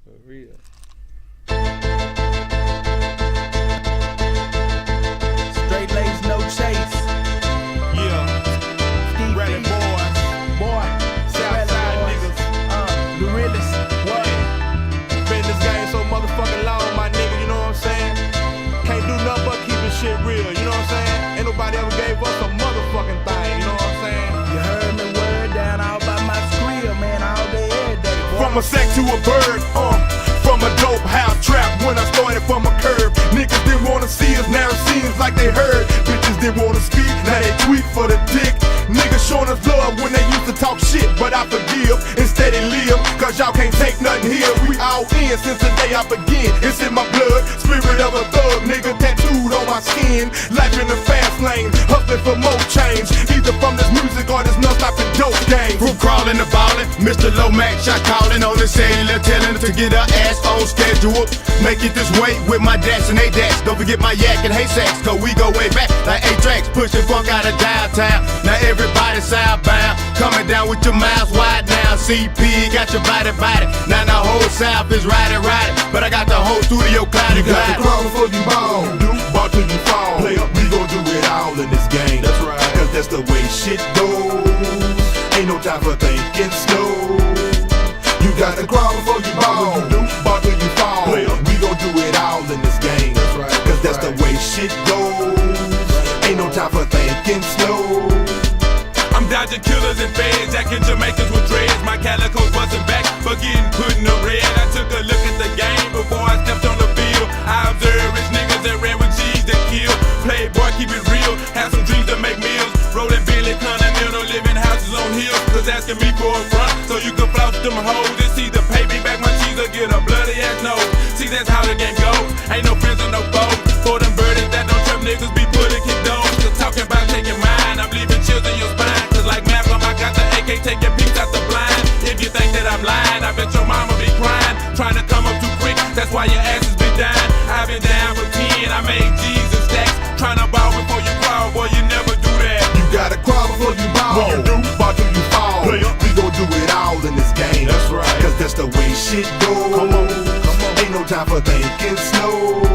For real. Straight lace, no chase. Yeah. Steve Rally B. boys. Boy. Southside niggas. The realest. What? Been in this game so motherfucking long, my nigga, you know what I'm saying? Can't do nothing but keeping shit real, you know what I'm saying? Ain't nobody ever gave us a motherfucking thing, you know what I'm saying? You heard me word down all by my screen, man, all day, every day. Boy. From a sack to a bird, from a dope house trap when I started from a curb. Niggas didn't wanna see us, now it seems like they heard. Bitches didn't wanna speak, now they tweet for the dick. Niggas showing us love when they used to talk shit, but I forgive and steady live, cause y'all can't take nothing here. We all in since the day I begin. It's in my blood, spirit of a thug, nigga tattooed on my skin. Life in the fast lane, hustling for more change, either from this music or this non-stopping dope game. From crawling to ballin', Mr. Lomax shot calling on the cellular, telling her to get her ass on schedule. Make it this way with my dash and they dash. Don't forget my yak and hay sacks, cause we go way back like 8 tracks, pushing funk out of downtown. Now everybody southbound, coming down with your mouths wide now. CP got your body. Now the whole South is riding. But I got the whole studio clouded. You got to crawl before you ball, ball till you fall. Play up, we gon' do it all in this game. That's right, cause that's the way shit goes. Ain't no time for thinking slow. You got to crawl before you ball, ball till you fall. Play up, we gon' do it all in this game. That's right, cause that's the way shit goes. Ain't no time for thinking slow. I'm dodging killers and feds, jacking Jamaicans with dreads. My calico's busting back for getting put in the red. I took a look at the game before I stepped on the field. I observed rich niggas that ran with G's that kill. Playboy, keep it real, have some dreams to make meals. Rolling Billy Continental, living houses on hills. Cause asking me for a front, so you can flout them hoes. It's either pay me back my cheese or get a bloody ass nose. See, that's how the game goes, ain't no friends or no foes. For them birdies that don't trap niggas be putting kick doors. Just talking about taking mine, I'm leaving chills in your spine. Like Malcolm, I got the AK taking peeks out the blind. If you think that I'm lying, I bet your mama be crying. Trying to come up too quick, that's why your ass has been dying. I've been down for 10, I made G's and stacks. Trying to ball before you crawl, boy, you never do that. You gotta crawl before you ball. When you do, ball till you fall. Play up. We gon' do it all in this game. That's right, cause that's the way shit goes. Come on. Ain't no time for thinking slow.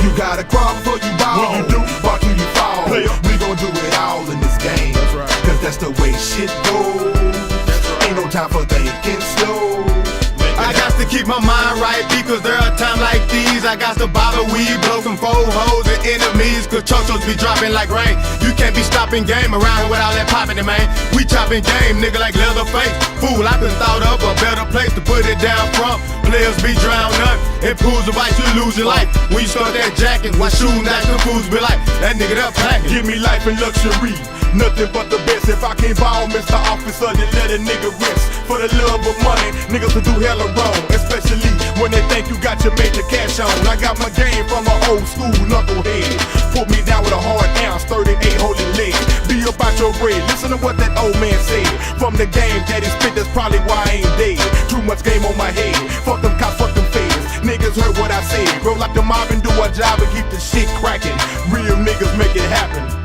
You gotta crawl before you ball. When you do, ball till you fall. Play up. We gon' do it all in this game. That's right, cause that's the way shit goes. Ain't no time for thinking slow. I got to keep my mind right because there are times like these. I got to bother weed, blow some four hoes and enemies, cause chunchos be dropping like rain. You can't be stopping game around here with all that popping it, man. We chopping game, nigga, like Leatherface. Fool, I could've thought of a better place to put it down from. Players be drowned up, in pools of ice, you lose your life. When you start that jacket, why shooting that the fools be like, that nigga that packing. give me life and luxury, nothing but the best. If I can't ball, Mr. Officer, then let a nigga rest. For the love of money, niggas will do hella wrong, especially when they think you got your major cash on. I got my game from an old school knucklehead. Put me down with a hard ounce, 38 holy leg. Be about your bread, listen to what that old man said. From the game that he spit, that's probably why I ain't dead. Too much game on my head, fuck them cops, fuck them feds. Niggas heard what I said, roll like the mob and do our job and keep the shit cracking. Real niggas make it happen.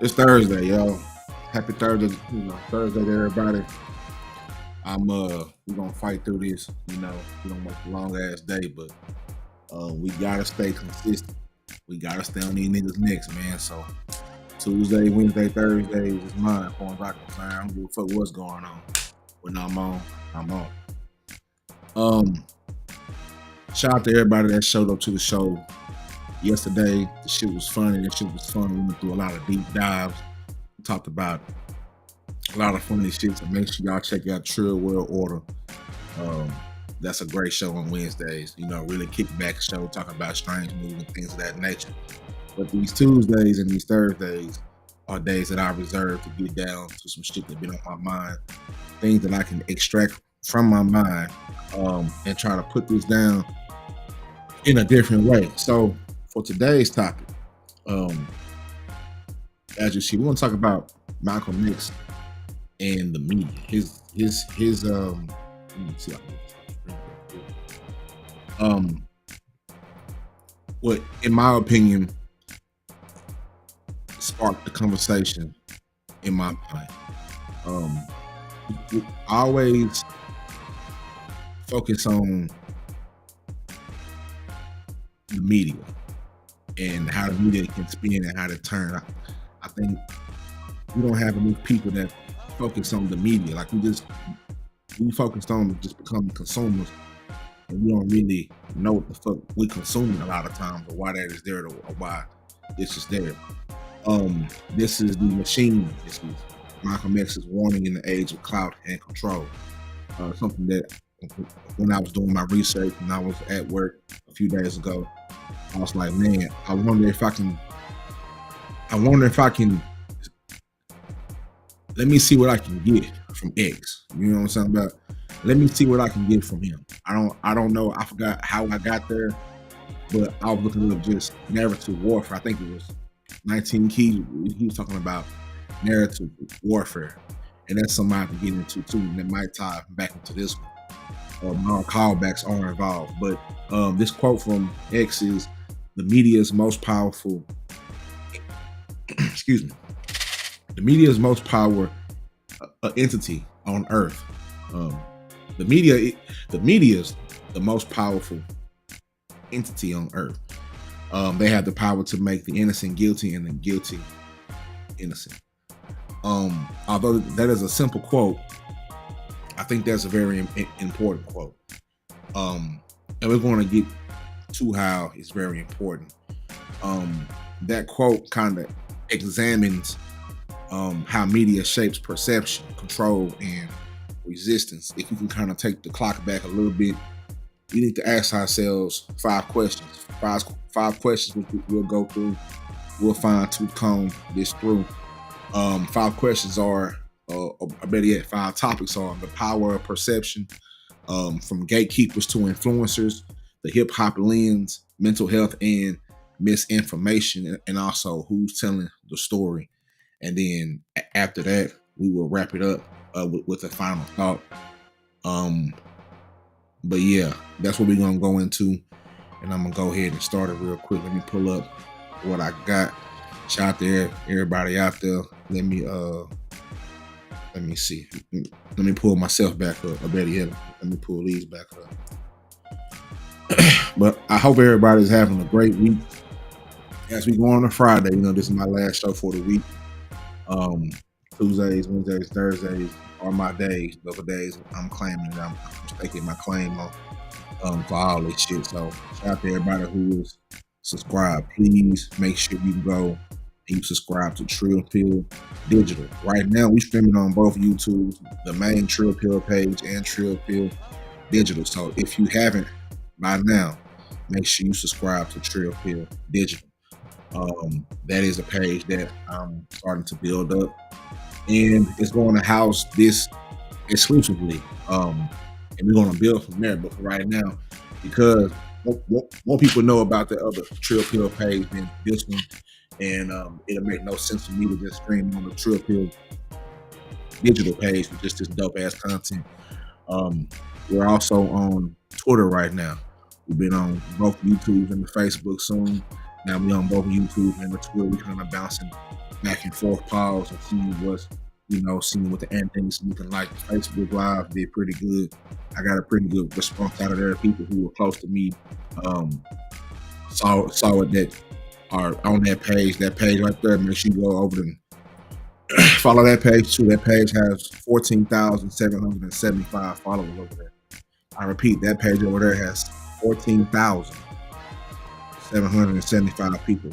It's Thursday, y'all. Happy Thursday, Thursday to everybody. We're gonna fight through this. We don't work a long ass day, but we gotta stay consistent. We gotta stay on these niggas' necks, man. So Tuesday, Wednesday, Thursday is mine. As far as I'm concerned, I don't give a fuck what's going on. When I'm on, I'm on. Shout out to everybody that showed up to the show yesterday. The shit was funny. The shit was fun. We went through a lot of deep dives. We talked about a lot of funny shit. So make sure y'all check out Trill World Order. That's a great show on Wednesdays. Really kick back show talking about strange movies and things of that nature. But these Tuesdays and these Thursdays are days that I reserve to get down to some shit that been on my mind, things that I can extract from my mind, and try to put this down in a different way. So for today's topic, as you see, we're gonna talk about Malcolm X and the media. His let me see. What, in my opinion, sparked the conversation in my mind. I always focus on the media and how the media can spin and how to turn. I think we don't have enough people that focus on the media. Like we focused on just becoming consumers, and we don't really know what the fuck we consuming a lot of times, or why that is there, or why this is there. This is the machine. This is Malcolm X's warning in the age of clout and control. Something that when I was doing my research and I was at work a few days ago, I was like, man, I wonder if I can let me see what I can get from X. You know what I'm saying about? Let me see what I can get from him. I don't know. I forgot how I got there, but I was looking up just narrative warfare. I think it was 19 Keys. He was talking about narrative warfare, and that's something I can get into too. And that might tie back into this one. Our callbacks are involved, but this quote from X is, "The media's most powerful." Excuse me. The media's most power entity on Earth. The media's the most powerful entity on Earth. They have the power to make the innocent guilty and the guilty innocent. Although that is a simple quote, I think that's a very important quote. And we're going to get to how it's very important. That quote kind of examines how media shapes perception, control, and resistance. If you can kind of take the clock back a little bit, we need to ask ourselves 5 questions. Five questions which we'll go through. We'll fine-tooth comb this through. 5 questions are, or better yet, 5 topics are the power of perception, from gatekeepers to influencers, the hip-hop lens, mental health and misinformation, and also who's telling the story. And then after that, we will wrap it up with a final thought. But yeah, that's what we're gonna go into, and I'm gonna go ahead and start it real quick. Let me pull up what I got. Shout out to everybody out there. Let me see. Let me pull myself back up. I better yet, let me pull these back up. But I hope everybody's having a great week. As we go on to Friday, this is my last show for the week. Tuesdays, Wednesdays, Thursdays are my days. Those are days I'm claiming. I'm taking my claim on for all this shit. So shout out to everybody who is subscribed. Please make sure you go and you subscribe to Trill Pill Digital. Right now, we streaming on both YouTube, the main Trill Pill page and Trill Pill Digital. So if you haven't by now, make sure you subscribe to Trill Pill Digital. That is a page that I'm starting to build up, and it's going to house this exclusively. And we're going to build from there. But for right now, because more people know about the other Trill Pill page than this one, and it'll make no sense for me to just stream on the Trill Pill Digital page with just this dope ass content. We're also on Twitter right now. We've been on both YouTube and the Facebook soon. Now we on both YouTube and the Twitter. We kind of bouncing back and forth, pause and see what's, seeing what the endings looking like. Facebook Live did pretty good. I got a pretty good response out of there. People who were close to me saw it, that are on that page. That page right there. Make sure you go over and follow that page too. That page has 14,775 followers over there. I repeat, that page over there has 14,775 people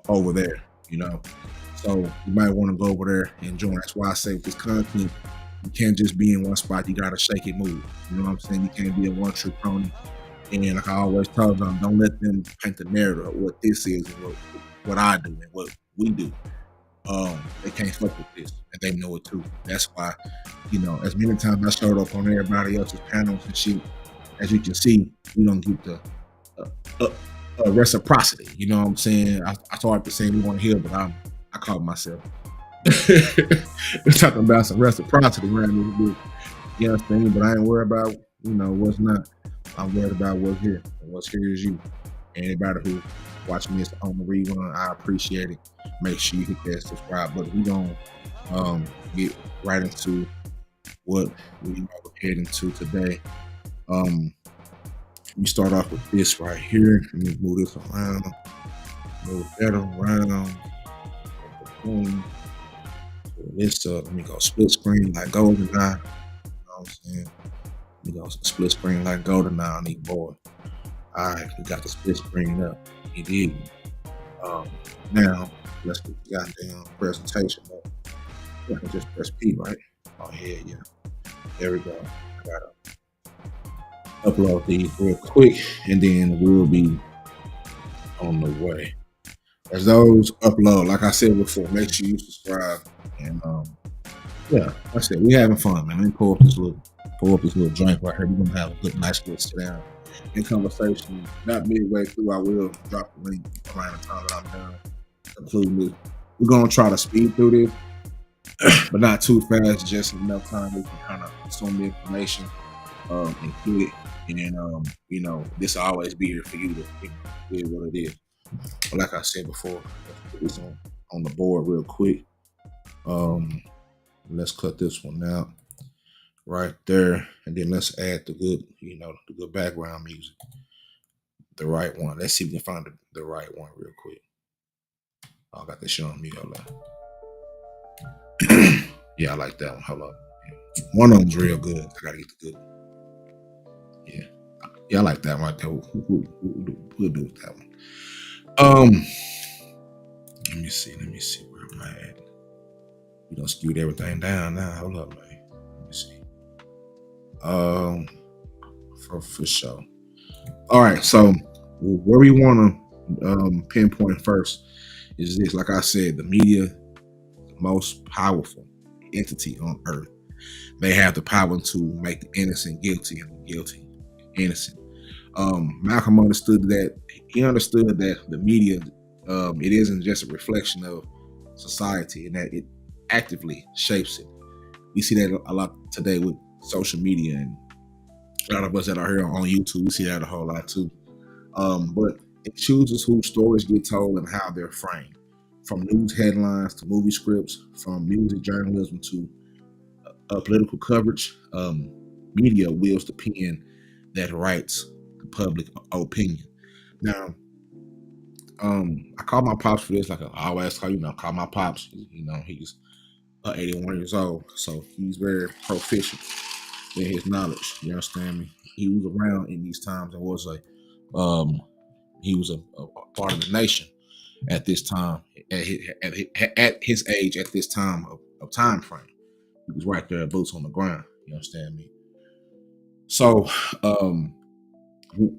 over there. So you might want to go over there and join. That's why I say with this content, you can't just be in one spot. You gotta shake it, move. You know what I'm saying? You can't be a one trick pony. And like I always tell them, don't let them paint the narrative of what this is and what I do and what we do. They can't fuck with this, and they know it too. That's why, as many times I showed up on everybody else's panels and shit, as you can see, we don't get the reciprocity. You know what I'm saying? I started to say we want to hear, but I caught myself. We're talking about some reciprocity around this bitch. You understand me? But I ain't worried about what's not. I'm worried about what's here, and what's here is you. Anybody who watching this on the rerun, I appreciate it. Make sure you hit that subscribe button. We gonna get right into what we head into today. Let me start off with this right here. Let me move this around, move that around. Boom. This let me go split screen like GoldenEye. You know what I'm saying? Let me go split screen like GoldenEye on these boys. Alright, we got the split screen up. He did. Now let's get the goddamn presentation up. Yeah, I just press P, right? Oh yeah. There we go. I gotta upload these real quick, and then we'll be on the way. As those upload, like I said before, make sure you subscribe. And yeah, like I said, we having fun, man. Let me pull up this little joint right here. We're gonna have a good, nice little sit down in conversation. Not midway through, I will drop the link around the time that I'm done concluding this. We're gonna try to speed through this, but not too fast, just enough time we can kind of consume the information and get it. And this will always be here for you to hear what it is. But like I said before, let's put this on the board real quick. Let's cut this one out right there, and then let's add the good, the good background music, the right one. Let's see if we can find the right one real quick. I got this showing me. Hold on. Yeah, I like that one. Hold up. One of them's real good. I gotta get the good one. Yeah, I like that one right there. We'll do with that one. Let me see where am I at. We done skewed everything down now. Hold up, man. Let me see. For sure. All right, so where we want to pinpoint first is this. Like I said, the media, the most powerful entity on earth. They have the power to make the innocent guilty and the guilty innocent. Malcolm understood that. He understood that the media, it isn't just a reflection of society, and that it actively shapes it. We see that a lot today with social media, and a lot of us that are here on YouTube, we see that a whole lot too. But it chooses whose stories get told and how they're framed. From news headlines to movie scripts, from music journalism to political coverage, media wields the pen that writes the public opinion. Now, I call my pops for this, like I always call my pops. He's 81 years old, so he's very proficient in his knowledge. You understand me? He was around in these times and was he was a part of the nation at this time, at his age, at this time of time frame. He was right there, boots on the ground. You understand me? So,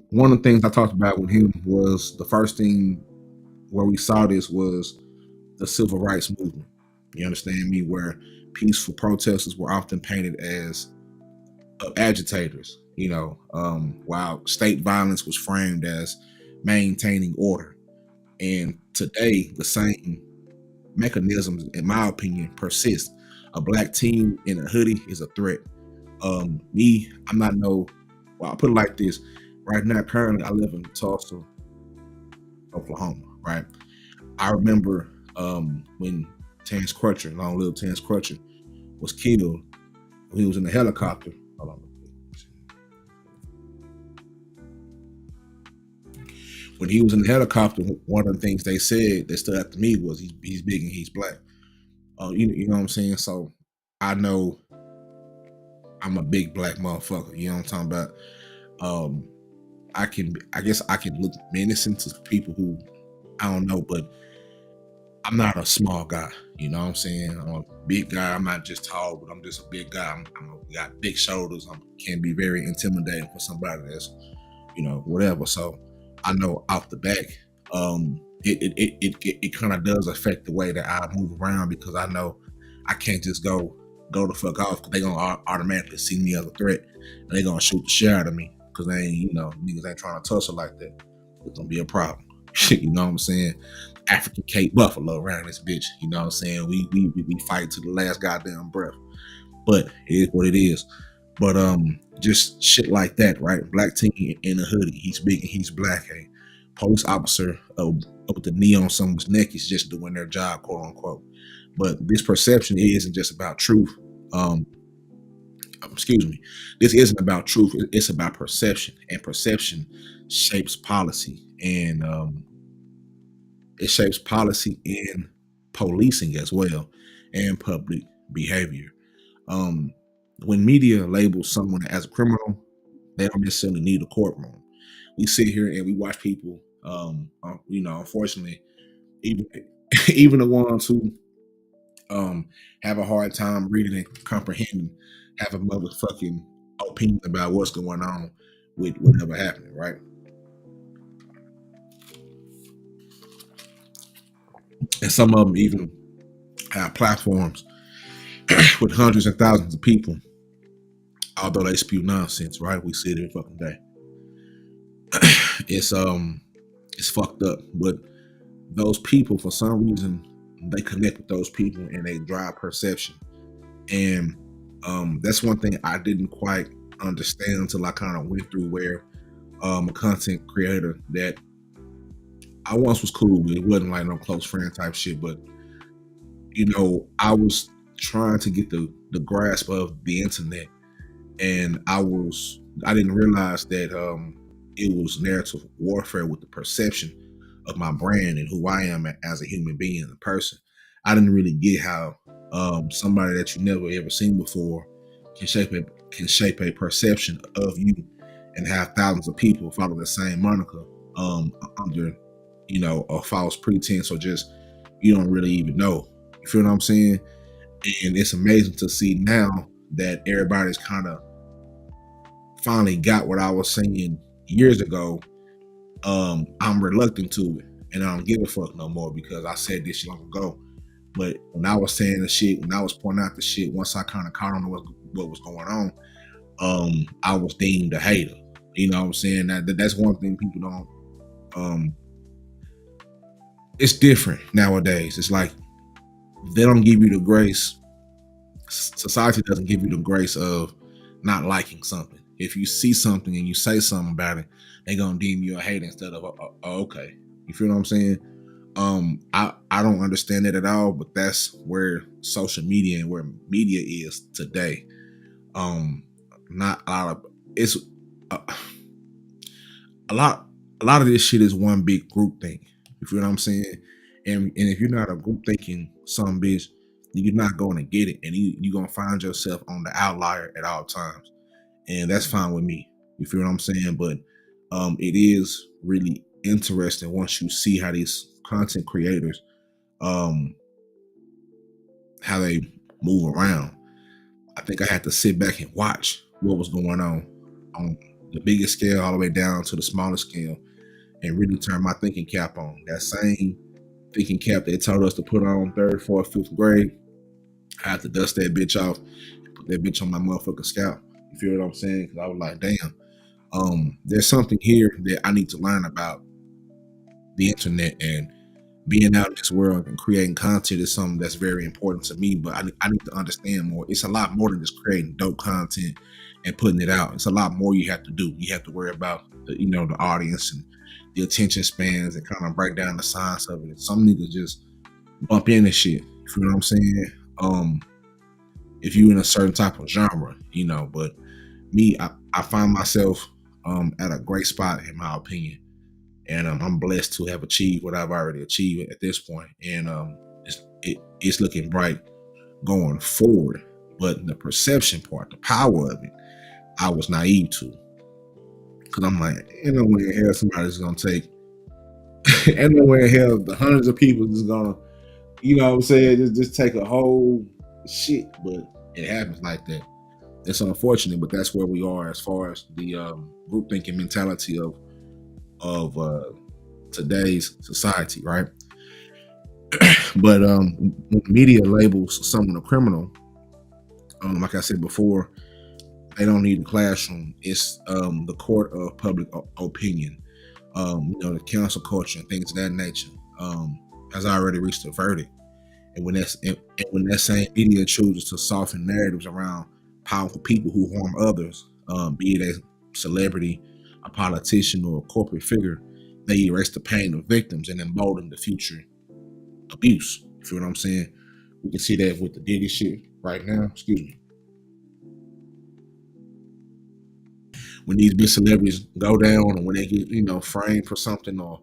one of the things I talked about with him was the first thing where we saw this was the civil rights movement. You understand me? Where peaceful protesters were often painted as agitators, while state violence was framed as maintaining order. And today, the same mechanisms, in my opinion, persist. A black teen in a hoodie is a threat. I'll put it like this. Right now, currently, I live in Tulsa, Oklahoma, right? I remember when Terrence Crutcher, long live Terrence Crutcher, was killed. He was in a helicopter. Hold on. When he was in the helicopter, one of the things they said that stood out to me was he's big and he's black. You know what I'm saying? So I know I'm a big black motherfucker. You know what I'm talking about? I guess I can look menacing to people who I don't know, but I'm not a small guy. You know what I'm saying? I'm a big guy. I'm not just tall, but I'm just a big guy. Got big shoulders. I can be very intimidating for somebody that's, whatever. So I know out the back, it kind of does affect the way that I move around, because I know I can't just go the fuck off, because they gonna automatically see me as a threat and they gonna shoot the shit out of me, because they ain't, niggas ain't trying to tussle like that. It's gonna be a problem. You know what I'm saying? African Cape Buffalo around this bitch. You know what I'm saying? We fight to the last goddamn breath. But it is what it is. But just shit like that, right? Black teen in a hoodie. He's big and he's black. A police officer with the knee on someone's neck is just doing their job, quote unquote. But this perception isn't just about truth. Excuse me. This isn't about truth. It's about perception, and perception shapes policy, and it shapes policy in policing as well, and public behavior. When media labels someone as a criminal, they don't necessarily need a courtroom. We sit here and we watch people, unfortunately, even the ones who have a hard time reading and comprehending, have a motherfucking opinion about what's going on with whatever happening, right? And some of them even have platforms with hundreds and thousands of people, although they spew nonsense, right? We see it every fucking day. It's fucked up, but those people, for some reason, they connect with those people and they drive perception. And that's one thing I didn't quite understand until I kind of went through where a content creator that I once was cool with, it wasn't like no close friend type shit, but I was trying to get the grasp of the internet, and I didn't realize that it was narrative warfare with the perception of my brand and who I am as a human being and a person. I didn't really get how somebody that you never ever seen before can shape a perception of you and have thousands of people follow the same moniker under a false pretense, or just you don't really even know. You feel what I'm saying? And it's amazing to see now that everybody's kind of finally got what I was saying years ago. I'm reluctant to it, and I don't give a fuck no more, because I said this long ago. But when I was saying the shit, when I was pointing out the shit, once I kind of caught on to what was going on, I was deemed a hater. You know what I'm saying? That's one thing people don't. It's different nowadays. It's like they don't give you the grace. Society doesn't give you the grace of not liking something. If you see something and you say something about it, they're gonna deem you a hater instead of okay. You feel what I'm saying? I don't understand it at all, but that's where social media and where media is today. Not a lot of it's a lot of this shit is one big group thing. You feel what I'm saying? And if you're not a group thinking some bitch, you're not going to get it, and you're going to find yourself on the outlier at all times, and that's fine with me. You feel what I'm saying? But it is really interesting once you see how these content creators, how they move around. I think I had to sit back and watch what was going on the biggest scale all the way down to the smallest scale, and really turn my thinking cap on. That same thinking cap they told us to put on 3rd, 4th, 5th grade, I had to dust that bitch off and put that bitch on my motherfucking scalp. You feel what I'm saying? Because I was like, damn, there's something here that I need to learn about the internet and being out in this world and creating content is something that's very important to me. But I need to understand more. It's a lot more than just creating dope content and putting it out. It's a lot more you have to do. You have to worry about the, you know, the audience and the attention spans and kind of break down the science of it. Some niggas just bump in and shit. You know what I'm saying? If you in a certain type of genre, you know, but me, I find myself at a great spot in my opinion. And I'm blessed to have achieved what I've already achieved at this point. And it's looking bright going forward. But the perception part, the power of it, I was naive to. Because I'm like, ain't no way in hell somebody's going to take, ain't no way in hell the hundreds of people is going to, you know what I'm saying, just take a whole shit. But it happens like that. It's unfortunate, but that's where we are as far as the group thinking mentality of today's society, right? But when the media labels someone a criminal, like I said before, they don't need a classroom. It's the court of public opinion. You know, the cancel culture and things of that nature has already reached a verdict. And when that same media chooses to soften narratives around powerful people who harm others, be it a celebrity, a politician, or a corporate figure, they erase the pain of victims and embolden the future abuse. You feel what I'm saying? We can see that with the Diddy shit right now. Excuse me. When these big celebrities go down, and when they get, you know, framed for something or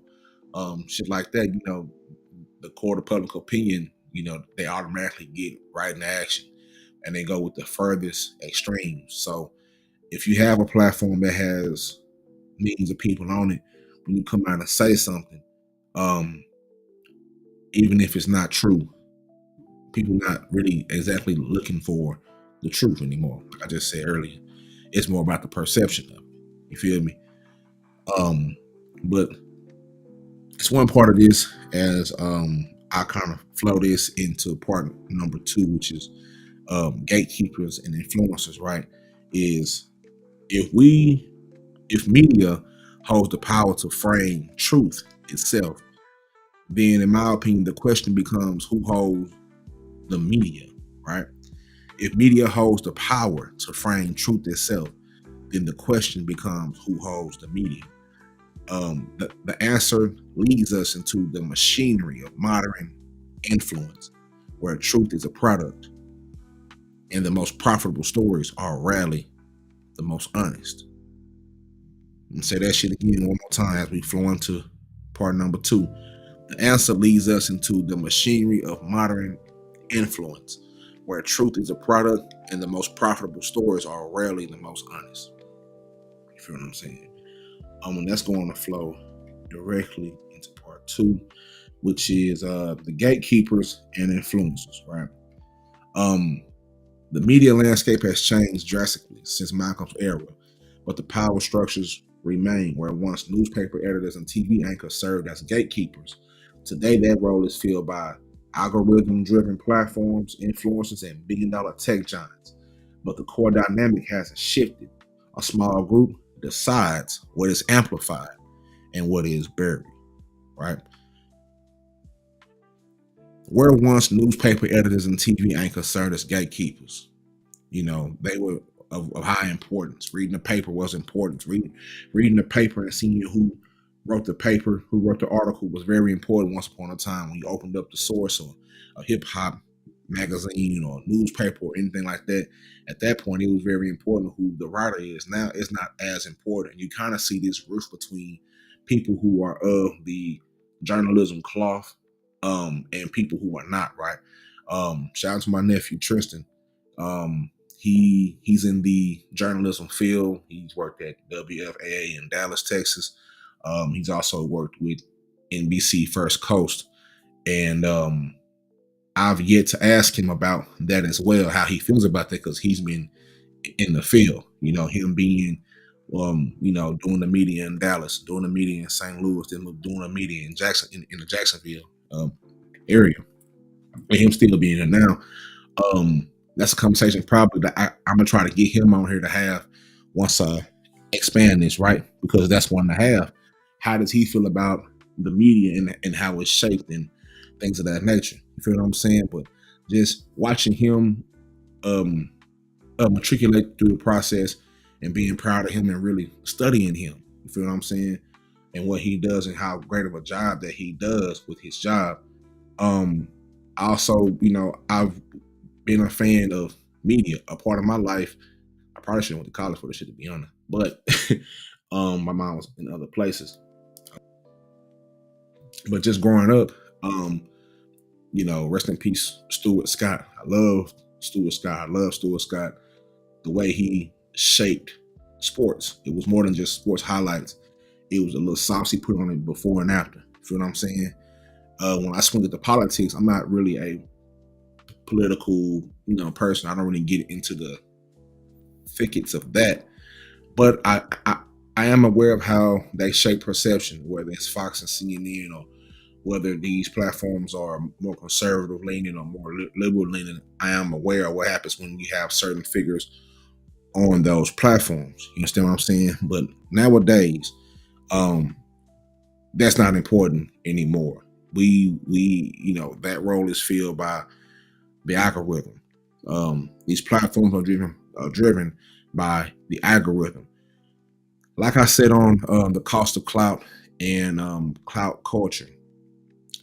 shit like that, you know, the court of public opinion, you know, they automatically get right into action, and they go with the furthest extremes. So if you have a platform that has millions of people on it, when you come out and say something, even if it's not true, people not really exactly looking for the truth anymore. Like I just said earlier, it's more about the perception of it. You feel me? But it's one part of this as I kind of flow this into part number 2, which is gatekeepers and influencers, right? Is if media holds the power to frame truth itself, then in my opinion, the question becomes who holds the media, right? If media holds the power to frame truth itself, then the question becomes who holds the media. The answer leads us into the machinery of modern influence, where truth is a product and the most profitable stories are rarely the most honest. And say that shit again one more time as we flow into part number 2. The answer leads us into the machinery of modern influence, where truth is a product and the most profitable stories are rarely the most honest. You feel what I'm saying? And that's going to flow directly into part 2, which is the gatekeepers and influencers, right? The media landscape has changed drastically since Malcolm's era, but the power structures remain, where once newspaper editors and TV anchors served as gatekeepers. Today, that role is filled by algorithm-driven platforms, influencers, and billion-dollar tech giants. But the core dynamic hasn't shifted. A small group decides what is amplified and what is buried, right? Where once newspaper editors and TV anchors served as gatekeepers, you know, they were of high importance. Reading the paper was important. Reading the paper and seeing who wrote the paper, who wrote the article was very important once upon a time. When you opened up the source or a hip hop magazine or newspaper or anything like that, at that point it was very important who the writer is. Now it's not as important. You kind of see this rift between people who are of the journalism cloth and people who are not, right? Shout out to my nephew Tristan. He's in the journalism field. He's worked at WFAA in Dallas, Texas. He's also worked with NBC First Coast, and I've yet to ask him about that as well, how he feels about that, because he's been in the field. You know, him being, you know, doing the media in Dallas, doing the media in St. Louis, then doing the media in in the Jacksonville area, and him still being here now. That's a conversation probably that I'm gonna try to get him on here to have once I expand this, right? Because that's one to have. How does he feel about the media and how it's shaped and things of that nature. You feel what I'm saying? But just watching him matriculate through the process and being proud of him and really studying him. You feel what I'm saying? And what he does and how great of a job that he does with his job. Also, I've been a fan of media, a part of my life. I probably shouldn't went to college for this shit, to be honest. But my mom was in other places. But just growing up, rest in peace, Stuart Scott. I love Stuart Scott. The way he shaped sports. It was more than just sports highlights. It was a little sauce he put on it before and after. You feel what I'm saying? When I swing into politics, I'm not really a political, person. I don't really get into the thickets of that. But I am aware of how they shape perception, whether it's Fox and CNN or whether these platforms are more conservative leaning or more liberal leaning. I am aware of what happens when you have certain figures on those platforms. You understand what I'm saying? But nowadays, that's not important anymore. We that role is filled by the algorithm. These platforms are driven by the algorithm. Like I said on the cost of clout and clout culture,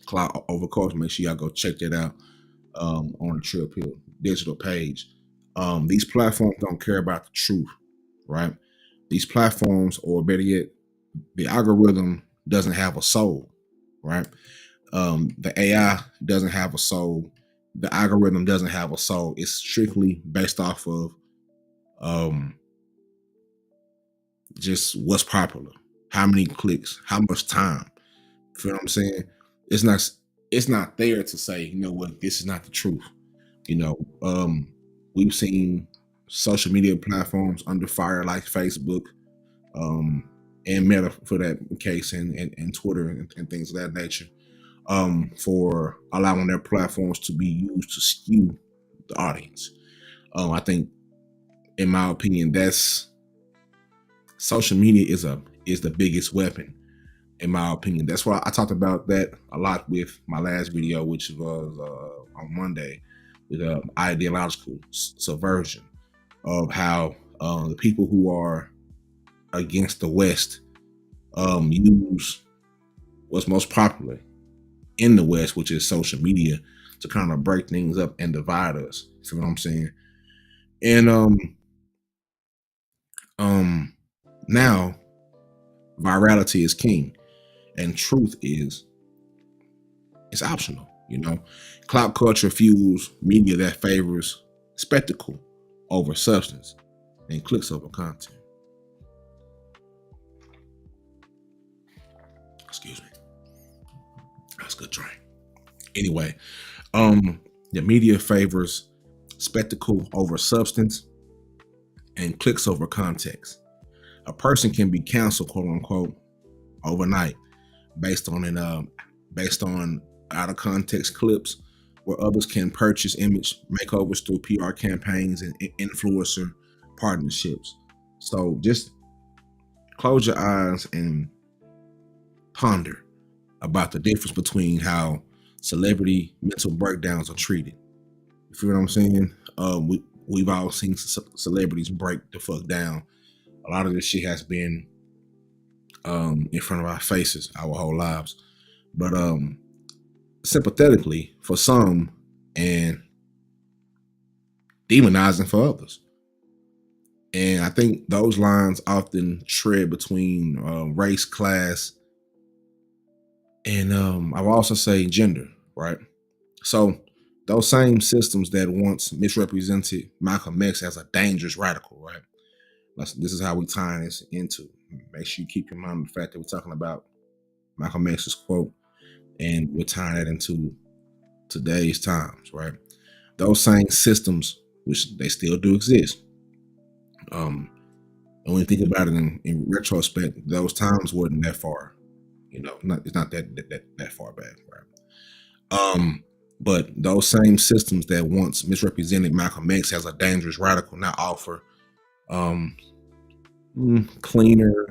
clout over culture. Make sure y'all go check that out on the Trill Pill digital page. These platforms don't care about the truth, right? These platforms, or better yet, the algorithm doesn't have a soul, right? The AI doesn't have a soul. The algorithm doesn't have a soul. It's strictly based off of just what's popular, how many clicks, how much time. You feel what I'm saying? It's not there to say, what, this is not the truth. We've seen social media platforms under fire like Facebook, and Meta for that case, and Twitter and things of that nature, for allowing their platforms to be used to skew the audience. I think, in my opinion, social media is the biggest weapon, in my opinion. That's why I talked about that a lot with my last video, which was on Monday, with ideological subversion of how the people who are against the West use what's most popular in the West, which is social media, to kind of break things up and divide us. You know what I'm saying? And now virality is king, and truth is optional. Clout culture fuels media that favors spectacle over substance and clicks over content. Excuse me. That's a good drink. Anyway, the media favors spectacle over substance and clicks over context. A person can be canceled, quote unquote, overnight based on out of context clips, where others can purchase image makeovers through PR campaigns and influencer partnerships. So just close your eyes and ponder about the difference between how celebrity mental breakdowns are treated. You feel what I'm saying? We've all seen celebrities break the fuck down. A lot of this shit has been in front of our faces our whole lives. But sympathetically for some and demonizing for others. And I think those lines often tread between race, class, and I will also say gender, right? So those same systems that once misrepresented Malcolm X as a dangerous radical, right? This is how we tie this into. Make sure you keep in mind the fact that we're talking about Malcolm X's quote, and we're tying that into today's times, right? Those same systems, which they still do exist. And when you think about it in retrospect, those times wasn't that far, it's not that far back, right? But those same systems that once misrepresented Malcolm X as a dangerous radical now offer cleaner,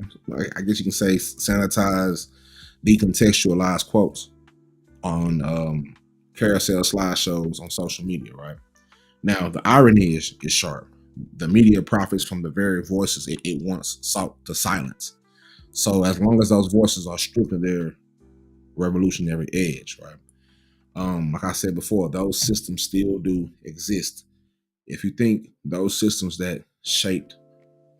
I guess you can say sanitized decontextualized quotes on carousel slideshows on social media, right? Now, the irony is sharp. The media profits from the very voices it once sought to silence. So as long as those voices are stripped of their revolutionary edge, right? Like I said before, those systems still do exist. If you think those systems that shaped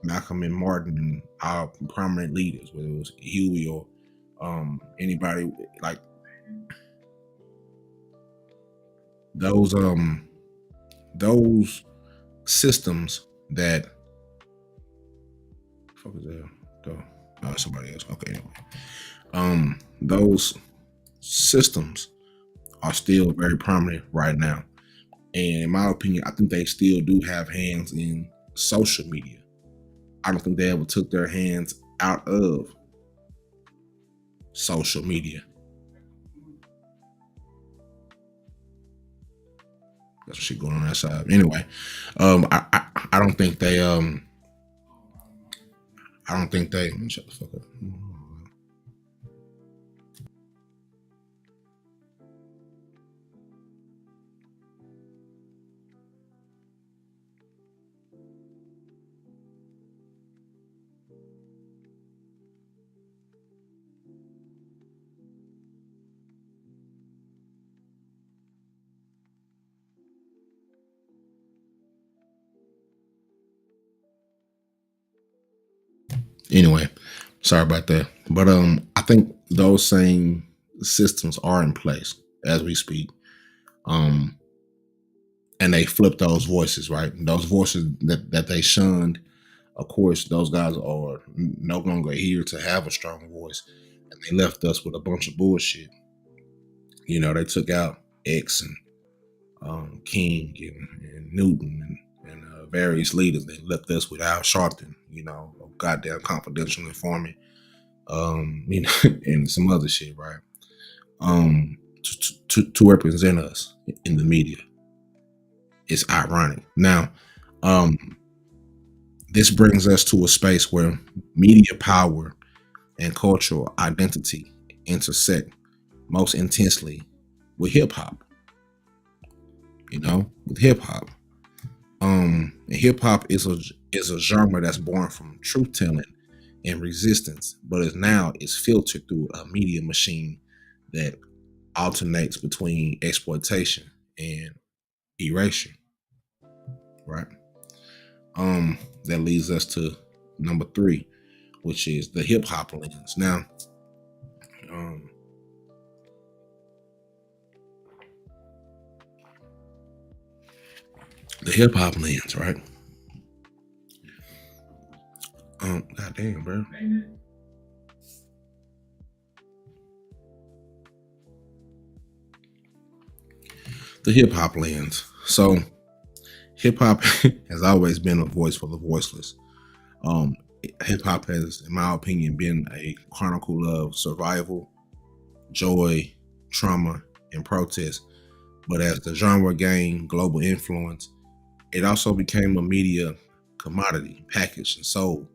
Malcolm and Martin and our prominent leaders, whether it was Huey or anybody like those systems that fuck is that? Oh, somebody else. Okay, anyway. Those systems are still very prominent right now. And in my opinion, I think they still do have hands in social media. I don't think they ever took their hands out of social media. That's what shit going on that side. Anyway, I don't think they let me shut the fuck up. Anyway, sorry about that. But I think those same systems are in place as we speak. And they flip those voices, right? Those voices that they shunned, of course, those guys are no longer here to have a strong voice. And they left us with a bunch of bullshit. You know, they took out X and King and Newton and various leaders. They left us with Al Sharpton, you know, a goddamn confidential informant, you know, and some other shit, right? To represent us in the media. It's ironic. Now, this brings us to a space where media power and cultural identity intersect most intensely with hip hop. You know, with hip hop. Hip hop is a genre that's born from truth telling and resistance, but is filtered through a media machine that alternates between exploitation and erasure. Right. That leads us to number 3, which is the hip hop lens. Now, the hip hop lens, right? God damn, bro. The hip hop lens. So, hip hop has always been a voice for the voiceless. Hip hop has, in my opinion, been a chronicle of survival, joy, trauma, and protest. But as the genre gained global influence, it also became a media commodity, packaged and sold,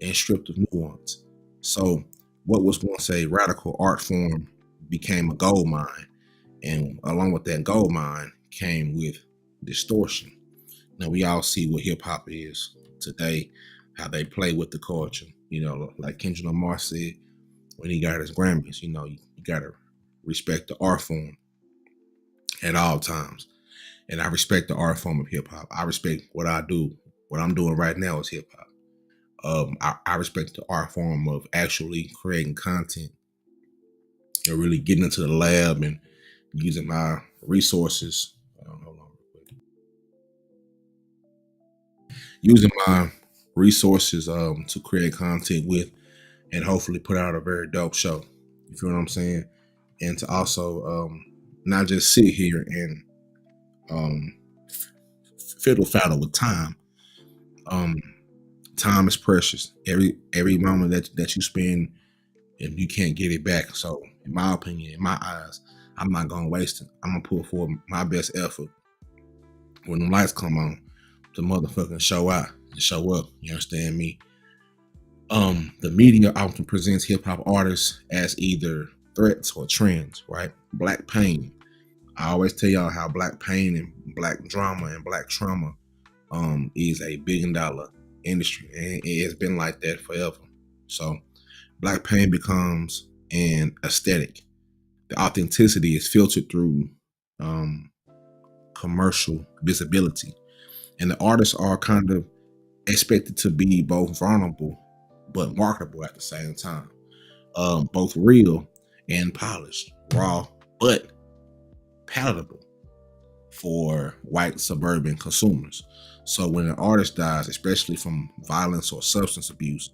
and stripped of nuance. So, what was once a radical art form became a gold mine, and along with that gold mine came with distortion. Now we all see what hip hop is today, how they play with the culture. You know, like Kendrick Lamar said when he got his Grammys, you know, you gotta respect the art form at all times. And I respect the art form of hip hop. I respect what I do. What I'm doing right now is hip hop. I respect the art form of actually creating content and really getting into the lab and using my resources. Hold on. Using my resources to create content with and hopefully put out a very dope show. You feel what I'm saying? And to also not just sit here and fiddle faddle with time. Time is precious. Every moment that you spend, and you can't get it back. So in my opinion, in my eyes, I'm not gonna waste it. I'm gonna put forward my best effort when the lights come on to motherfucking show out and show up. You understand me? The media often presents hip hop artists as either threats or trends, right? Black pain. I always tell y'all how black pain and black drama and black trauma is a $1 billion industry, and it has been like that forever. So black pain becomes an aesthetic. The authenticity is filtered through commercial visibility, and the artists are kind of expected to be both vulnerable but marketable at the same time. Both real and polished, raw but palatable for white suburban consumers. So when an artist dies, especially from violence or substance abuse,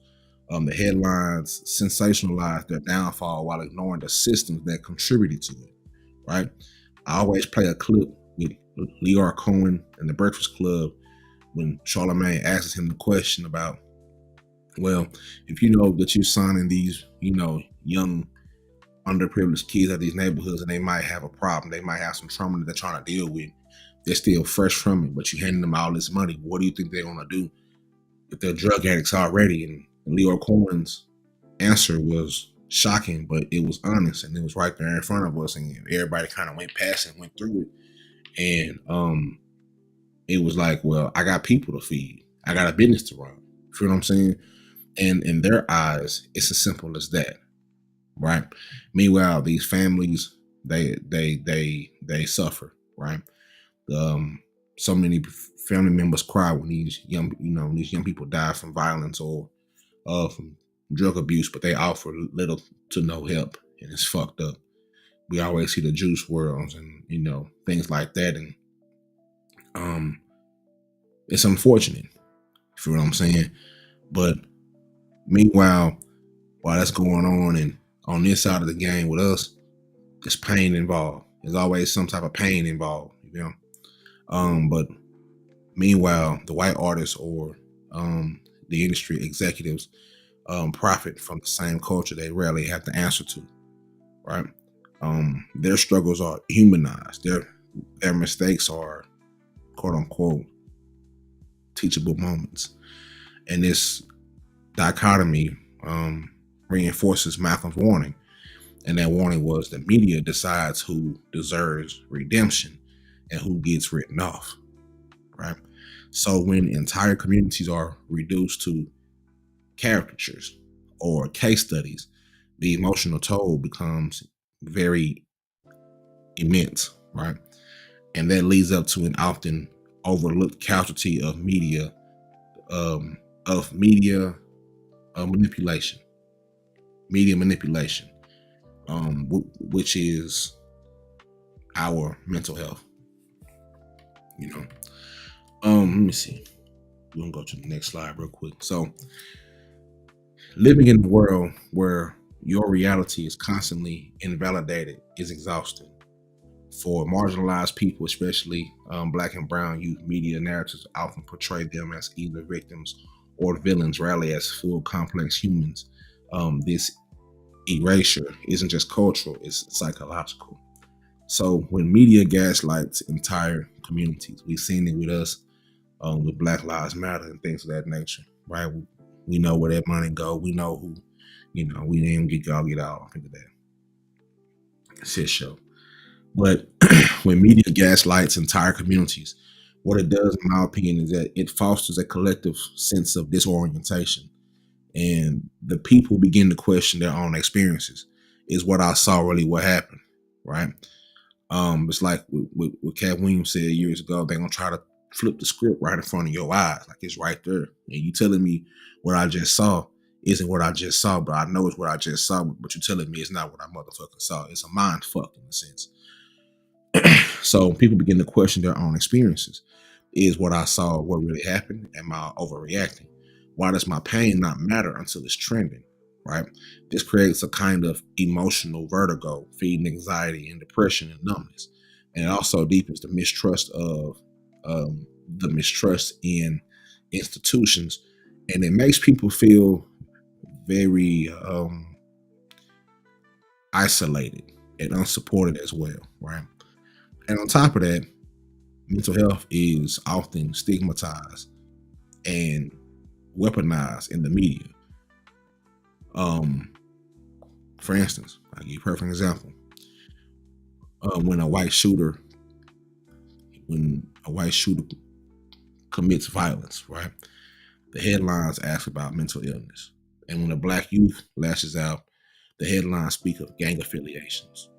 the headlines sensationalize their downfall while ignoring the systems that contributed to it. Right? I always play a clip with Leor Cohen and the Breakfast Club when Charlamagne asks him the question about, well, if you know that you're signing these, young underprivileged kids at these neighborhoods and they might have a problem, they might have some trauma that they're trying to deal with, they're still fresh from it, but you're handing them all this money. What do you think they're gonna do if they're drug addicts already? And Leor Cohen's answer was shocking, but it was honest, and it was right there in front of us, and everybody kind of went past it, went through it. And it was like, well, I got people to feed, I got a business to run. You feel what I'm saying? And in their eyes, it's as simple as that, right? Meanwhile, these families, they suffer, right? So many family members cry when these young people die from violence or from drug abuse, but they offer little to no help, and it's fucked up. We always see the juice worlds and things like that, and it's unfortunate. You feel what I'm saying? But meanwhile, while that's going on, and on this side of the game with us, there's pain involved. There's always some type of pain involved, But meanwhile, the white artists or the industry executives profit from the same culture they rarely have to answer to, right? Their struggles are humanized. Their mistakes are, quote unquote, teachable moments. And this dichotomy reinforces Malcolm's warning. And that warning was the media decides who deserves redemption and who gets written off, right? So when entire communities are reduced to caricatures or case studies, the emotional toll becomes very immense, right? And that leads up to an often overlooked casualty of media manipulation, which is our mental health. Let me see. We're gonna go to the next slide real quick. So, living in a world where your reality is constantly invalidated is exhausting. For marginalized people, especially Black and brown youth, media narratives often portray them as either victims or villains, rarely as full, complex humans. This erasure isn't just cultural, it's psychological. So when media gaslights entire communities, we've seen it with us, with Black Lives Matter and things of that nature, right? We know where that money go. We know who, we didn't get all think of that shit show. But when media gaslights entire communities, what it does, in my opinion, is that it fosters a collective sense of disorientation. And the people begin to question their own experiences. Is what I saw really what happened, right? It's like what Cat Williams said years ago, they're going to try to flip the script right in front of your eyes. Like it's right there. And you telling me what I just saw isn't what I just saw, but I know it's what I just saw, but you're telling me it's not what I motherfucking saw. It's a mind fuck in a sense. So people begin to question their own experiences. Is what I saw what really happened? Am I overreacting? Why does my pain not matter until it's trending, right? This creates a kind of emotional vertigo, feeding anxiety and depression and numbness. And it also deepens the mistrust in institutions. And it makes people feel very isolated and unsupported as well, right? And on top of that, mental health is often stigmatized and weaponized in the media. For instance, I'll give you a perfect example. When a white shooter commits violence, right? The headlines ask about mental illness. And when a black youth lashes out, the headlines speak of gang affiliations.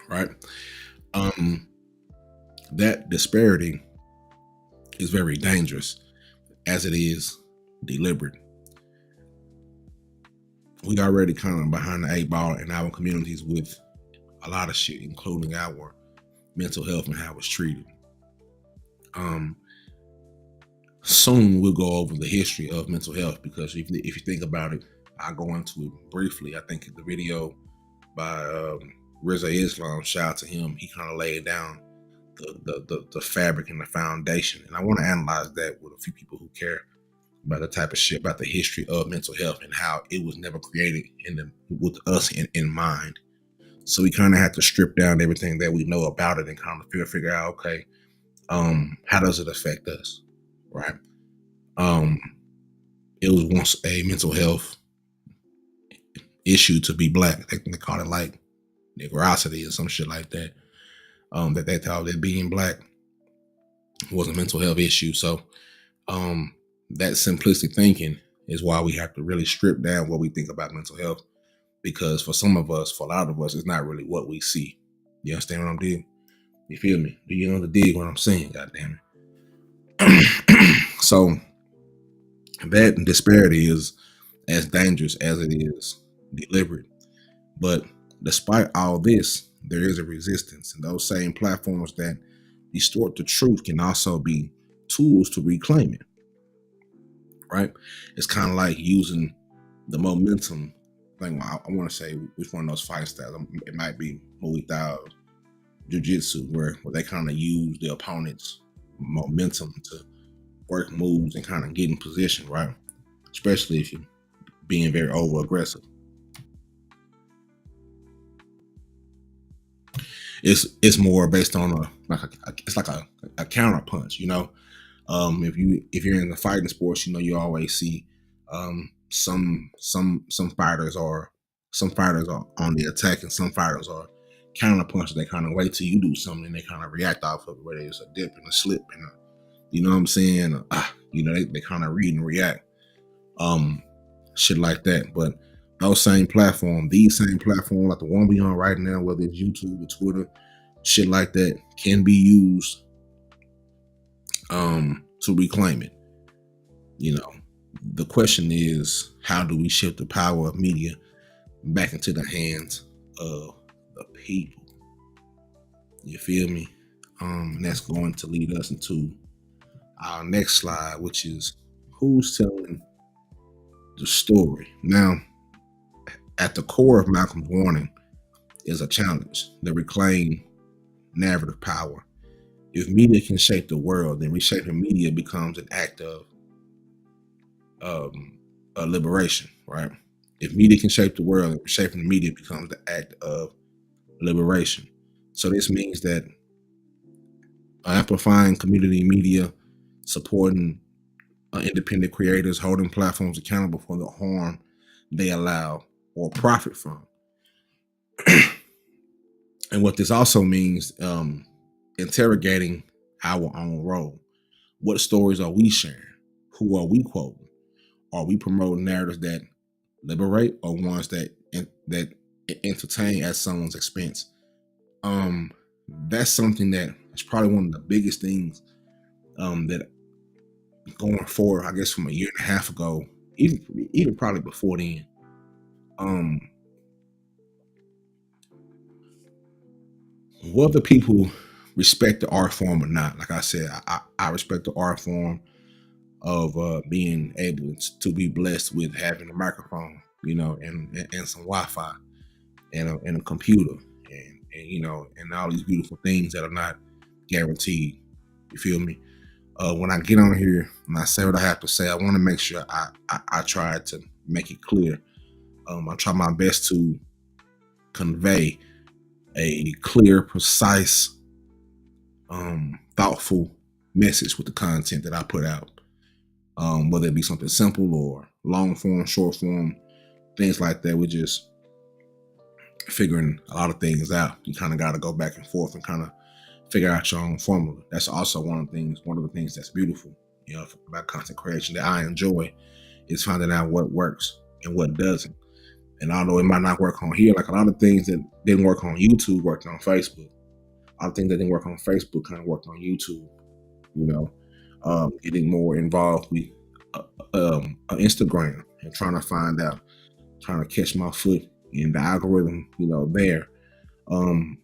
Right? That disparity is very dangerous, as it is deliberate. We already kind of behind the 8 ball in our communities with a lot of shit, including our mental health and how it's treated. Soon we'll go over the history of mental health, because if you think about it, I'll go into it briefly. I think the video by Rizza Islam, shout out to him, he kind of laid down the fabric and the foundation. And I want to analyze that with a few people who care about the type of shit, about the history of mental health and how it was never created with us in mind. So we kind of have to strip down everything that we know about it and kind of figure out, okay, how does it affect us, right? It was once a mental health issue to be black. They call it like negrosity or some shit like that. That they thought that being black was a mental health issue. So that simplistic thinking is why we have to really strip down what we think about mental health, because for some of us, for a lot of us, it's not really what we see. You understand what I'm doing? You feel me? Do you know the dig what I'm saying? God damn it. So that disparity is as dangerous as it is deliberate. But despite all this, there is a resistance, and those same platforms that distort the truth can also be tools to reclaim it, right? It's kind of like using the momentum. Like, I want to say which one of those fight styles. It might be Muay Thai, Jiu-Jitsu, where they kind of use the opponent's momentum to work moves and kind of get in position, right? Especially if you're being very over aggressive. It's more based on it's like a counter punch, you know. If you're in the fighting sports, you know, you always see some fighters are on the attack, and some fighters are counter punches. They kind of wait till you do something and they kind of react off of it, whether it's a dip and a slip and you know what I'm saying? You know, they kind of read and react, shit like that. But these same platforms, like the one we on right now, whether it's YouTube or Twitter, shit like that, can be used to reclaim it. You know, the question is, how do we shift the power of media back into the hands of the people? You feel me? And that's going to lead us into our next slide, which is who's telling the story. Now, at the core of Malcolm's warning is a challenge, the reclaim narrative power. If media can shape the world, then reshaping media becomes an act of liberation, right? If media can shape the world, then reshaping the media becomes the act of liberation. So this means that amplifying community media, supporting independent creators, holding platforms accountable for the harm they allow or profit from. And what this also means, interrogating our own role. What stories are we sharing? Who are we quoting? Are we promoting narratives that liberate, or ones that entertain at someone's expense? That's something that is probably one of the biggest things that going forward, I guess from a year and a half ago, even probably before then, whether people respect the art form or not. Like I said, I respect the art form of being able to be blessed with having a microphone, you know, and some Wi-Fi and a computer, and you know, and all these beautiful things that are not guaranteed. You feel me? When I get on here and I say what I have to say, I want to make sure I try to make it clear. I try my best to convey a clear, precise, thoughtful message with the content that I put out. Whether it be something simple or long form, short form, things like that. We're just figuring a lot of things out. You kind of got to go back and forth and kind of figure out your own formula. That's also one of the things that's beautiful, you know, about content creation that I enjoy, is finding out what works and what doesn't. And although it might not work on here, like a lot of things that didn't work on YouTube worked on Facebook. A lot of things that didn't work on Facebook kind of worked on YouTube, you know. Getting more involved with Instagram and trying to catch my foot in the algorithm, you know, there. And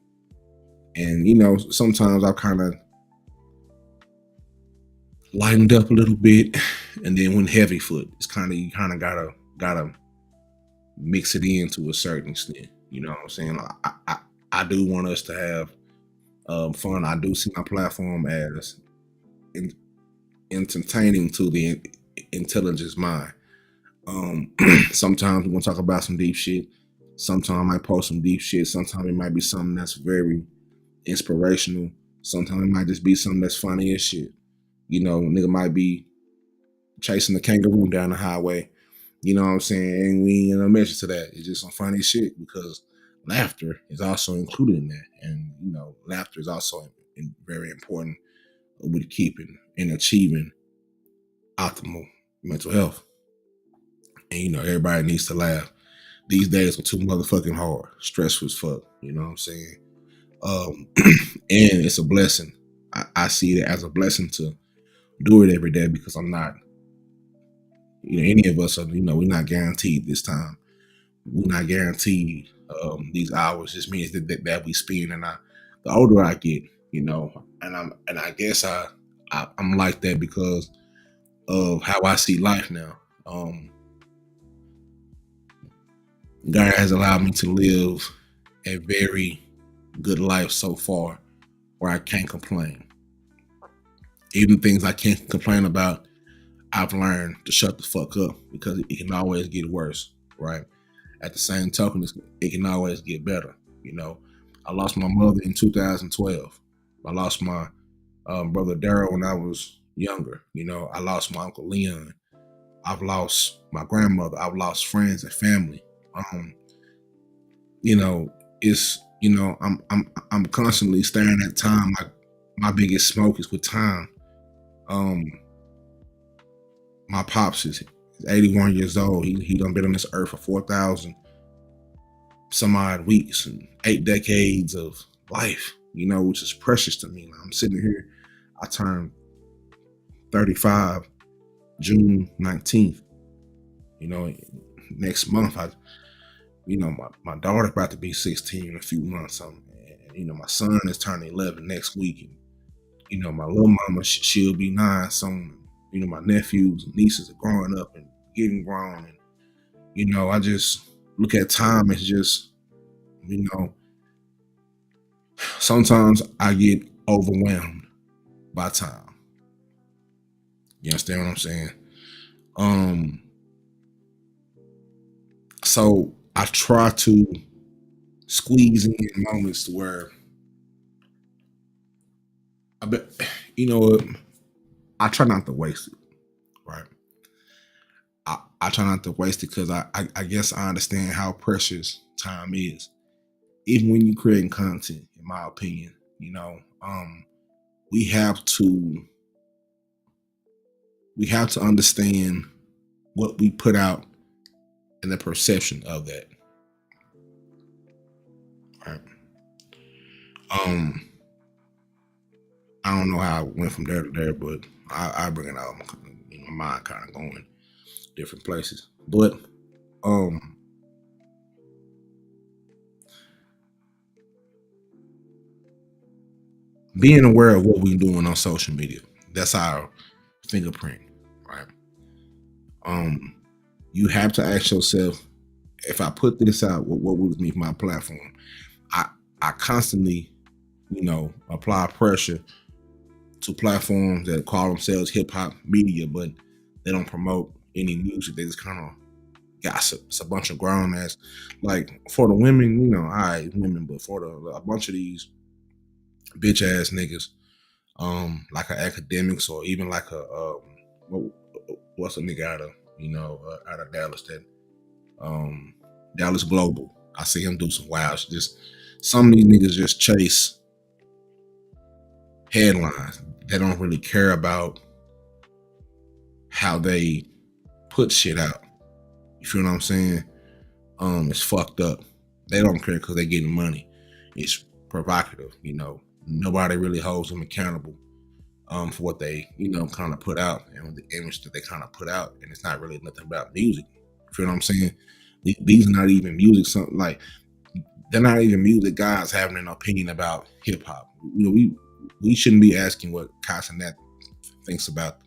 you know, sometimes I kind of lightened up a little bit, and then went heavy foot. It's you kind of gotta mix it in to a certain extent. You know what I'm saying? I do want us to have fun. I do see my platform as entertaining to the intelligence mind. Sometimes we're gonna talk about some deep shit. Sometimes I might post some deep shit. Sometimes it might be something that's very inspirational. Sometimes it might just be something that's funny as shit. You know, nigga might be chasing the kangaroo down the highway. You know what I'm saying? And we ain't gonna mention to that. It's just some funny shit, because laughter is also included in that. And, you know, laughter is also very important with keeping and achieving optimal mental health. And, you know, everybody needs to laugh. These days are too motherfucking hard, stressful as fuck. You know what I'm saying? And it's a blessing. I see it as a blessing to do it every day, because I'm not, you know, any of us are, you know, we're not guaranteed this time. We're not guaranteed these hours. This means that we spend. And the older I get, you know, and I guess I'm like that because of how I see life now. God has allowed me to live a very good life so far, where I can't complain. Even things I can't complain about, I've learned to shut the fuck up, because it can always get worse, right? At the same token, it can always get better. You know, I lost my mother in 2012. I lost my brother Daryl when I was younger. You know, I lost my Uncle Leon. I've lost my grandmother. I've lost friends and family. You know, it's, you know, I'm constantly staring at time. Like, my biggest smoke is with time. My pops is 81 years old. He done been on this earth for 4,000 some odd weeks and 8 decades of life, you know, which is precious to me. I'm sitting here, I turned 35 June 19th. You know, next month, you know, my daughter's about to be 16 in a few months. And, you know, my son is turning 11 next week. And, you know, my little mama, she'll be 9 soon. You know, my nephews and nieces are growing up and getting grown. And, you know, I just look at time as just, you know, sometimes I get overwhelmed by time. You understand what I'm saying? So I try to squeeze in moments where you know, I try not to waste it, right? I try not to waste it, because I guess I understand how precious time is. Even when you're creating content, in my opinion, you know, we have to understand what we put out and the perception of that. Right. I don't know how I went from there to there, but I bring it out. My mind kind of going different places. But being aware of what we're doing on social media, that's our fingerprint, right? You have to ask yourself, if I put this out, what would be my platform? I constantly, you know, apply pressure to platforms that call themselves hip hop media, but they don't promote any music. They just kind of gossip. It's a bunch of grown ass, like for the women, you know, women, but for a bunch of these bitch ass niggas, like a academics or even like a what's a nigga out of out of Dallas that Dallas Global. I see him do some wild shit. Just some of these niggas just chase headlines. They don't really care about how they put shit out. You feel what I'm saying? It's fucked up. They don't care because they getting money. It's provocative, you know. Nobody really holds them accountable for what they, kind of put out and the image that they kind of put out. And it's not really nothing about music. You feel what I'm saying? These are not even music. Something like they're not even music guys having an opinion about hip hop. You know, we shouldn't be asking what Casanet thinks about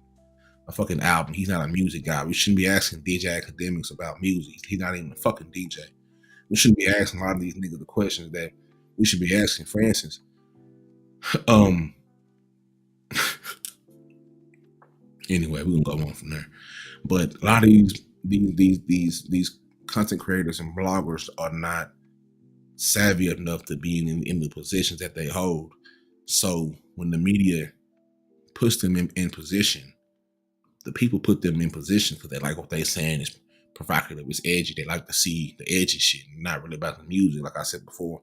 a fucking album. He's not a music guy. We shouldn't be asking DJ Academics about music. He's not even a fucking DJ. We shouldn't be asking a lot of these niggas the questions that we should be asking. For instance, anyway, we can go on from there. But a lot of these content creators and bloggers are not savvy enough to be in the positions that they hold. So when the media puts them in position, the people put them in position because they like what they're saying is provocative, it's edgy. They like to see the edgy shit, not really about the music. Like I said before,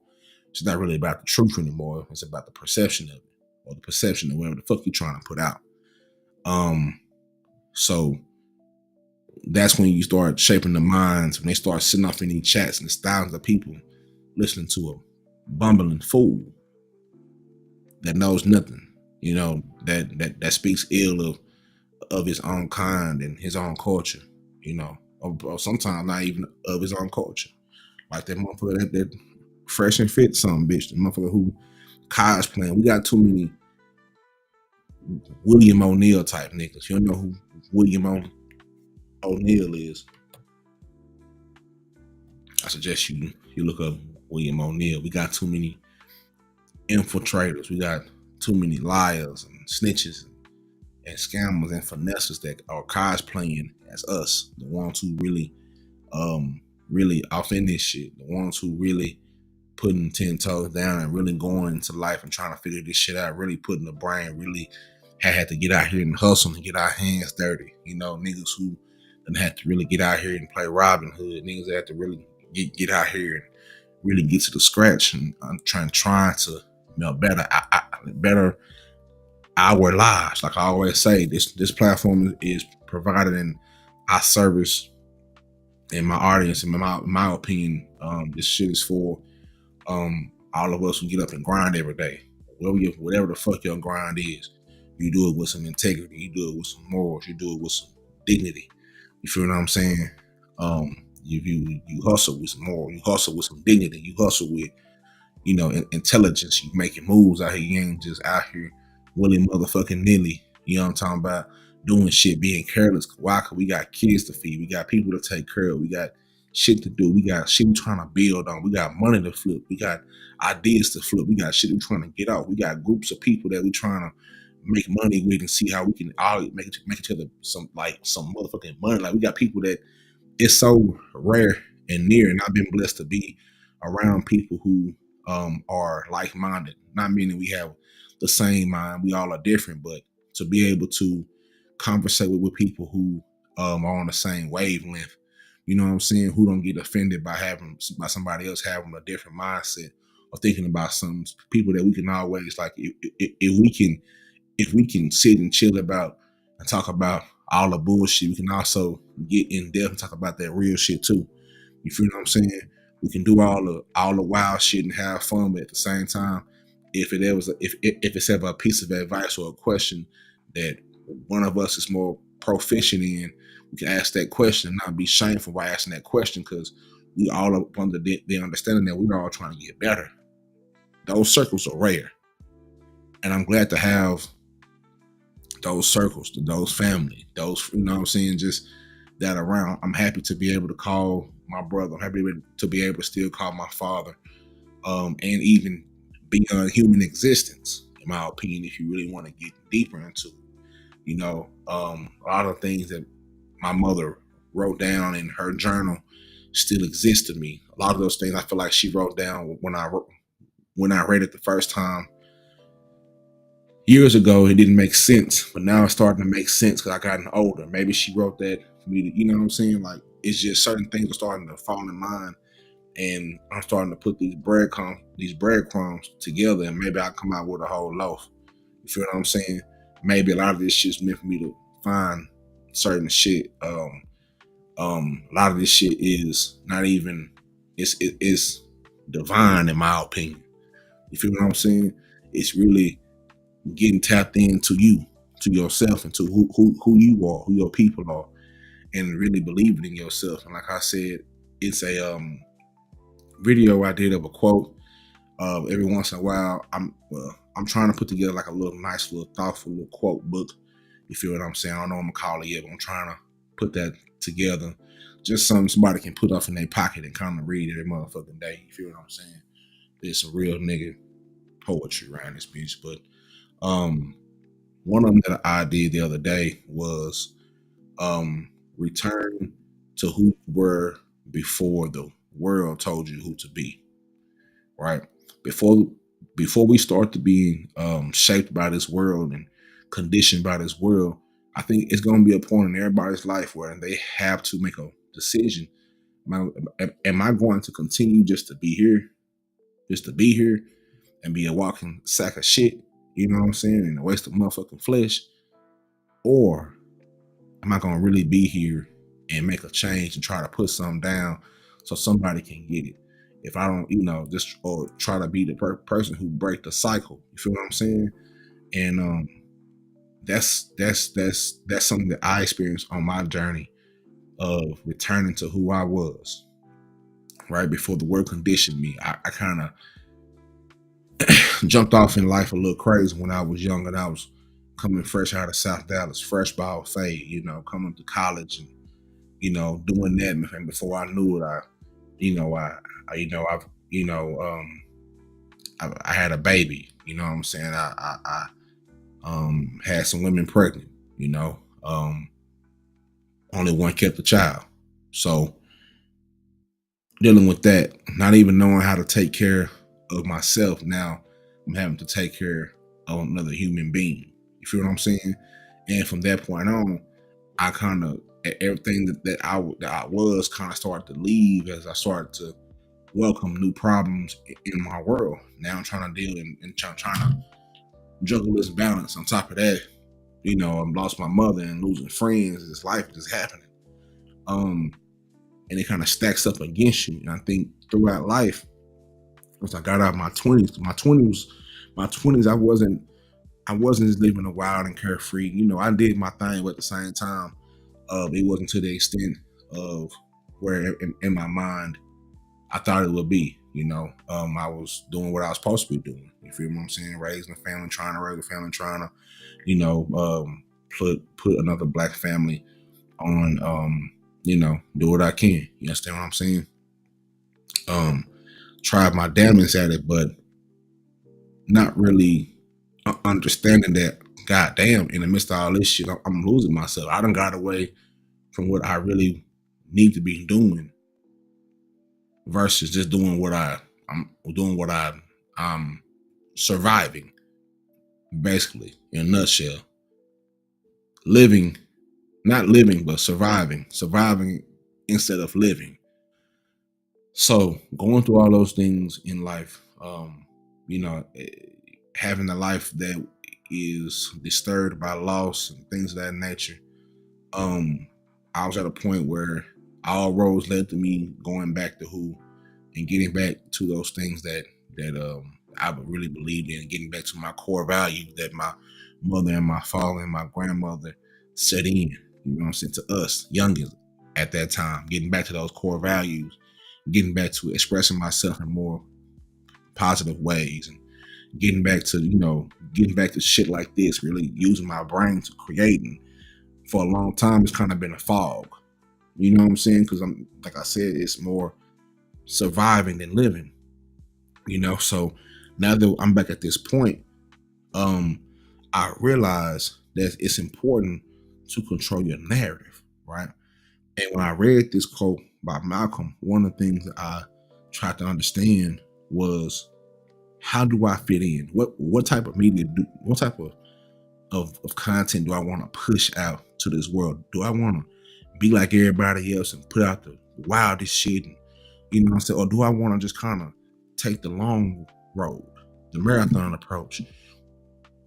it's not really about the truth anymore. It's about the perception of it, or the perception of whatever the fuck you're trying to put out. So that's when you start shaping the minds, when they start sitting off in these chats and there's thousands of people listening to a bumbling fool that knows nothing, that speaks ill of his own kind and his own culture, or sometimes not even of his own culture. Like that motherfucker that Fresh and Fit some bitch, the motherfucker who cosplaying. We got too many William O'Neal type niggas. You don't know who William O'Neal is? I suggest you look up William O'Neal. We got too many infiltrators. We got too many liars and snitches and scammers and finessers that are cosplaying as us, the ones who really off in this shit, the ones who really putting 10 toes down and really going into life and trying to figure this shit out, really putting the brain, really had to get out here and hustle and get our hands dirty. Niggas who didn't have to really get out here and play Robin Hood, niggas that have to really get out here and really get to the scratch and trying to better our lives. Like I always say, this platform is provided in our service in my audience. In my opinion, this shit is for all of us who get up and grind every day. Whatever the fuck your grind is, you do it with some integrity, you do it with some morals, you do it with some dignity. You feel what I'm saying? You hustle with some moral, you hustle with some dignity, you hustle with intelligence. You making moves out here. You ain't just out here willy motherfucking nilly. You know what I'm talking about? Doing shit, being careless. Why? Cause we got kids to feed. We got people to take care of. We got shit to do. We got shit we're trying to build on. We got money to flip. We got ideas to flip. We got shit we're trying to get out. We got groups of people that we're trying to make money with and see how we can all make each other some motherfucking money. Like we got people that it's so rare and near, and I've been blessed to be around people who are like-minded. Not meaning we have the same mind, we all are different, but to be able to conversate with people who are on the same wavelength, you know what I'm saying, who don't get offended by somebody else having a different mindset or thinking about some people that we can always, like, if we can sit and chill about and talk about all the bullshit, we can also get in depth and talk about that real shit too. You feel what I'm saying? We can do all the wild shit and have fun, but at the same time, if it's ever a piece of advice or a question that one of us is more proficient in, we can ask that question and not be shameful by asking that question, because we all up under the understanding that we're all trying to get better. Those circles are rare, and I'm glad to have those circles, those family, those, you know what I'm saying, just that around. I'm happy to be able to call my brother. I'm happy to be able to still call my father, and even beyond human existence, in my opinion, if you really want to get deeper into it. A lot of things that my mother wrote down in her journal still exist to me. A lot of those things I feel like she wrote down when I read it the first time years ago, it didn't make sense, but now it's starting to make sense because I gotten older. Maybe she wrote that for me to, you know what I'm saying? Like, it's just certain things are starting to fall in line, and I'm starting to put these breadcrumbs together, and maybe I'll come out with a whole loaf. You feel what I'm saying? Maybe a lot of this shit's meant for me to find certain shit. A lot of this shit is not even, it's divine in my opinion. You feel what I'm saying? It's really getting tapped into you, to yourself, and to who you are, who your people are, and really believing in yourself. And like I said, it's a video I did of a quote. Every once in a while, I'm trying to put together like a little nice, little thoughtful little quote book. You feel what I'm saying? I don't know what I'm gonna call it yet, but I'm trying to put that together. Just something somebody can put off in their pocket and kind of read every motherfucking day. You feel what I'm saying? There's some real nigga poetry around this bitch. But one of them that I did the other day was return to who you were before the world told you who to be. Right? Before we start to be shaped by this world and conditioned by this world, I think it's going to be a point in everybody's life where they have to make a decision. Am I going to continue just to be here and be a walking sack of shit, you know what I'm saying, and a waste of motherfucking flesh? Or am I going to really be here and make a change and try to put something down so somebody can get it? If I don't, just or try to be the person who break the cycle, you feel what I'm saying? And that's something that I experienced on my journey of returning to who I was, right before the world conditioned me. I kind of jumped off in life a little crazy when I was young, and I was coming fresh out of South Dallas, fresh ball fade, coming to college and doing that. And before I knew it, I had a baby. You know what I'm saying? I had some women pregnant. Only one kept the child. So dealing with that, not even knowing how to take care of myself, now I'm having to take care of another human being. You feel what I'm saying? And from that point on, I kind of, everything that I was kind of started to leave as I started to welcome new problems in my world. Now I'm trying to deal and trying to juggle this balance. On top of that, I've lost my mother and losing friends. This life is happening. And it kind of stacks up against you. And I think throughout life, once I got out of my 20s, I wasn't just living a wild and carefree. I did my thing, but at the same time, it wasn't to the extent of where in my mind I thought it would be. I was doing what I was supposed to be doing. You feel what I'm saying? Raising a family, trying to raise a family, trying to, put another black family on, do what I can. You understand what I'm saying? Tried my damnedest at it, but not really understanding that, goddamn, in the midst of all this shit, I'm losing myself. I done got away from what I really need to be doing versus just doing what I'm surviving, basically, in a nutshell. Not living, but surviving instead of living. So going through all those things in life, having a life that is disturbed by loss and things of that nature, I was at a point where all roads led to me going back to who and getting back to those things that I really believed in, getting back to my core value that my mother and my father and my grandmother set in, to us youngins at that time, getting back to those core values, getting back to expressing myself in more positive ways, and getting back to shit like this, really using my brain to create. And for a long time, it's kind of been a fog. You know what I'm saying? Because like I said, it's more surviving than living. So now that I'm back at this point, I realize that it's important to control your narrative, right? And when I read this quote by Malcolm, one of the things that I tried to understand was, how do I fit in? What type of media what type of content do I want to push out to this world? Do I want to be like everybody else and put out the wildest shit? And, you know what I'm saying? Or do I want to just kind of take the long road, the marathon approach?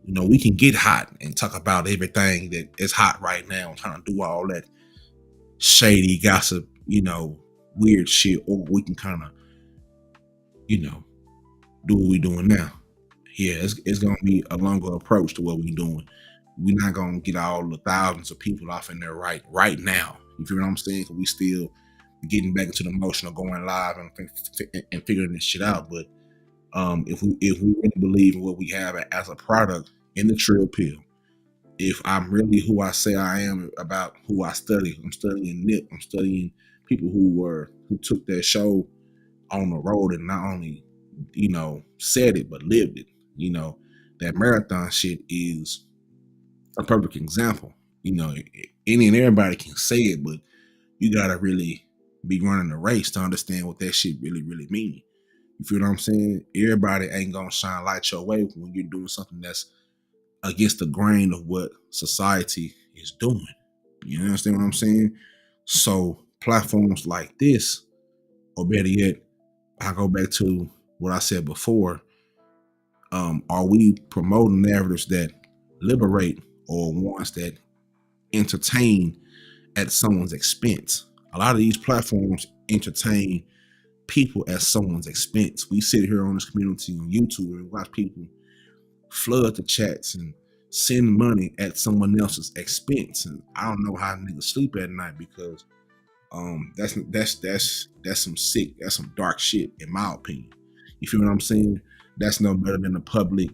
You know, we can get hot and talk about everything that is hot right now and kind of do all that shady gossip, you know, weird shit, or we can kind of, you know, do what we're doing now. Yeah, it's gonna be a longer approach to what we're doing. We're not gonna get all the thousands of people off in there right now. You feel what I'm saying? Because we still getting back into the motion of going live and figuring this shit out. But if we really believe in what we have as a product in the Trill Pill, if I'm really who I say I am about who I study, I'm studying Nip, I'm studying people who took that show on the road and not only, you know, said it but lived it. You know, that marathon shit is a perfect example. You know, any and everybody can say it, but you gotta really be running the race to understand what that shit really means. You feel what I'm saying? Everybody ain't gonna shine light your way when you're doing something that's against the grain of what society is doing. You understand what I'm saying? So platforms like this, or better yet, I go back to what I said before. Are we promoting narratives that liberate or ones that entertain at someone's expense? A lot of these platforms entertain people at someone's expense. We sit here on this community on YouTube and watch people flood the chats and send money at someone else's expense. And I don't know how niggas sleep at night, because that's some sick, that's some dark shit in my opinion. You feel what I'm saying? That's no better than a public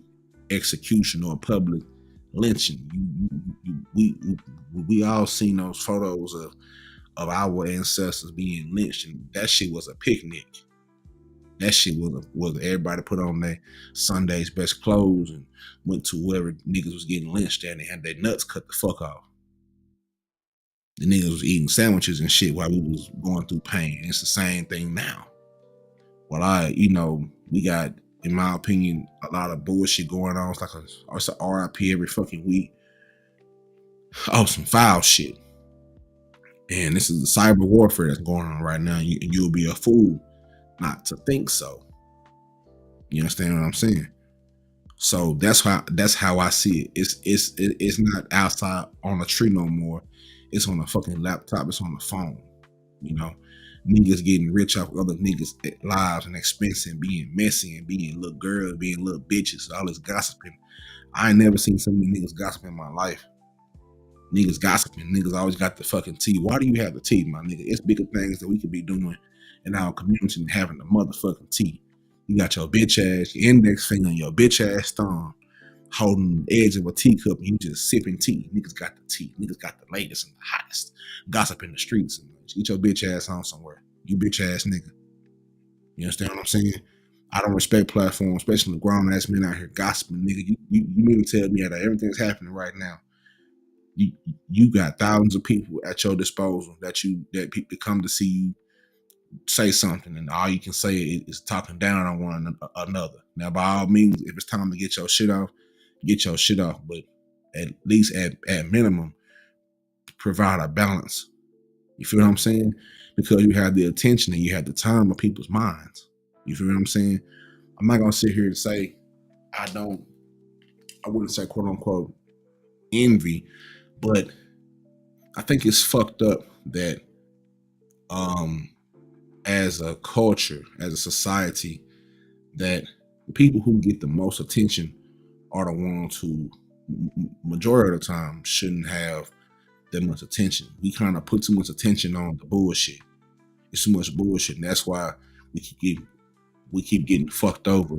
execution or a public lynching. We all seen those photos of our ancestors being lynched, and that shit was a picnic. That shit was everybody put on their Sunday's best clothes and went to wherever niggas was getting lynched at and they had their nuts cut the fuck off. The niggas was eating sandwiches and shit while we was going through pain. And it's the same thing now. Well, we got, in my opinion, a lot of bullshit going on. It's a RIP every fucking week. Oh, some foul shit. And this is the cyber warfare that's going on right now. You'll be a fool not to think so. You understand what I'm saying? So that's how I see it. It's not outside on a tree no more. It's on a fucking laptop. It's on the phone. You know, niggas getting rich off other niggas' lives and expense and being messy and being little girls, being little bitches, all this gossiping. I ain't never seen so many niggas gossiping in my life. Niggas gossiping. Niggas always got the fucking tea. Why do you have the tea, my nigga? It's bigger things that we could be doing in our community than having the motherfucking tea. You got your bitch ass, your index finger, and your bitch ass thumb holding the edge of a teacup and you just sipping tea. Niggas got the tea. Niggas got the latest and the hottest gossip in the streets. And get your bitch ass on somewhere. You bitch ass nigga. You understand what I'm saying? I don't respect platforms, especially the grown ass men out here gossiping, nigga. You mean to tell me that everything's happening right now? You got thousands of people at your disposal that people come to see you say something, and all you can say is talking down on one another. Now, by all means, if it's time to get your shit off, get your shit off. But at least at minimum, provide a balance. You feel what I'm saying? Because you have the attention and you have the time of people's minds. You feel what I'm saying? I'm not gonna sit here and say I wouldn't say quote unquote envy, but I think it's fucked up that as a culture, as a society, that the people who get the most attention are the ones who majority of the time shouldn't have that much attention. We kind of put too much attention on the bullshit. It's too much bullshit, and that's why we keep getting fucked over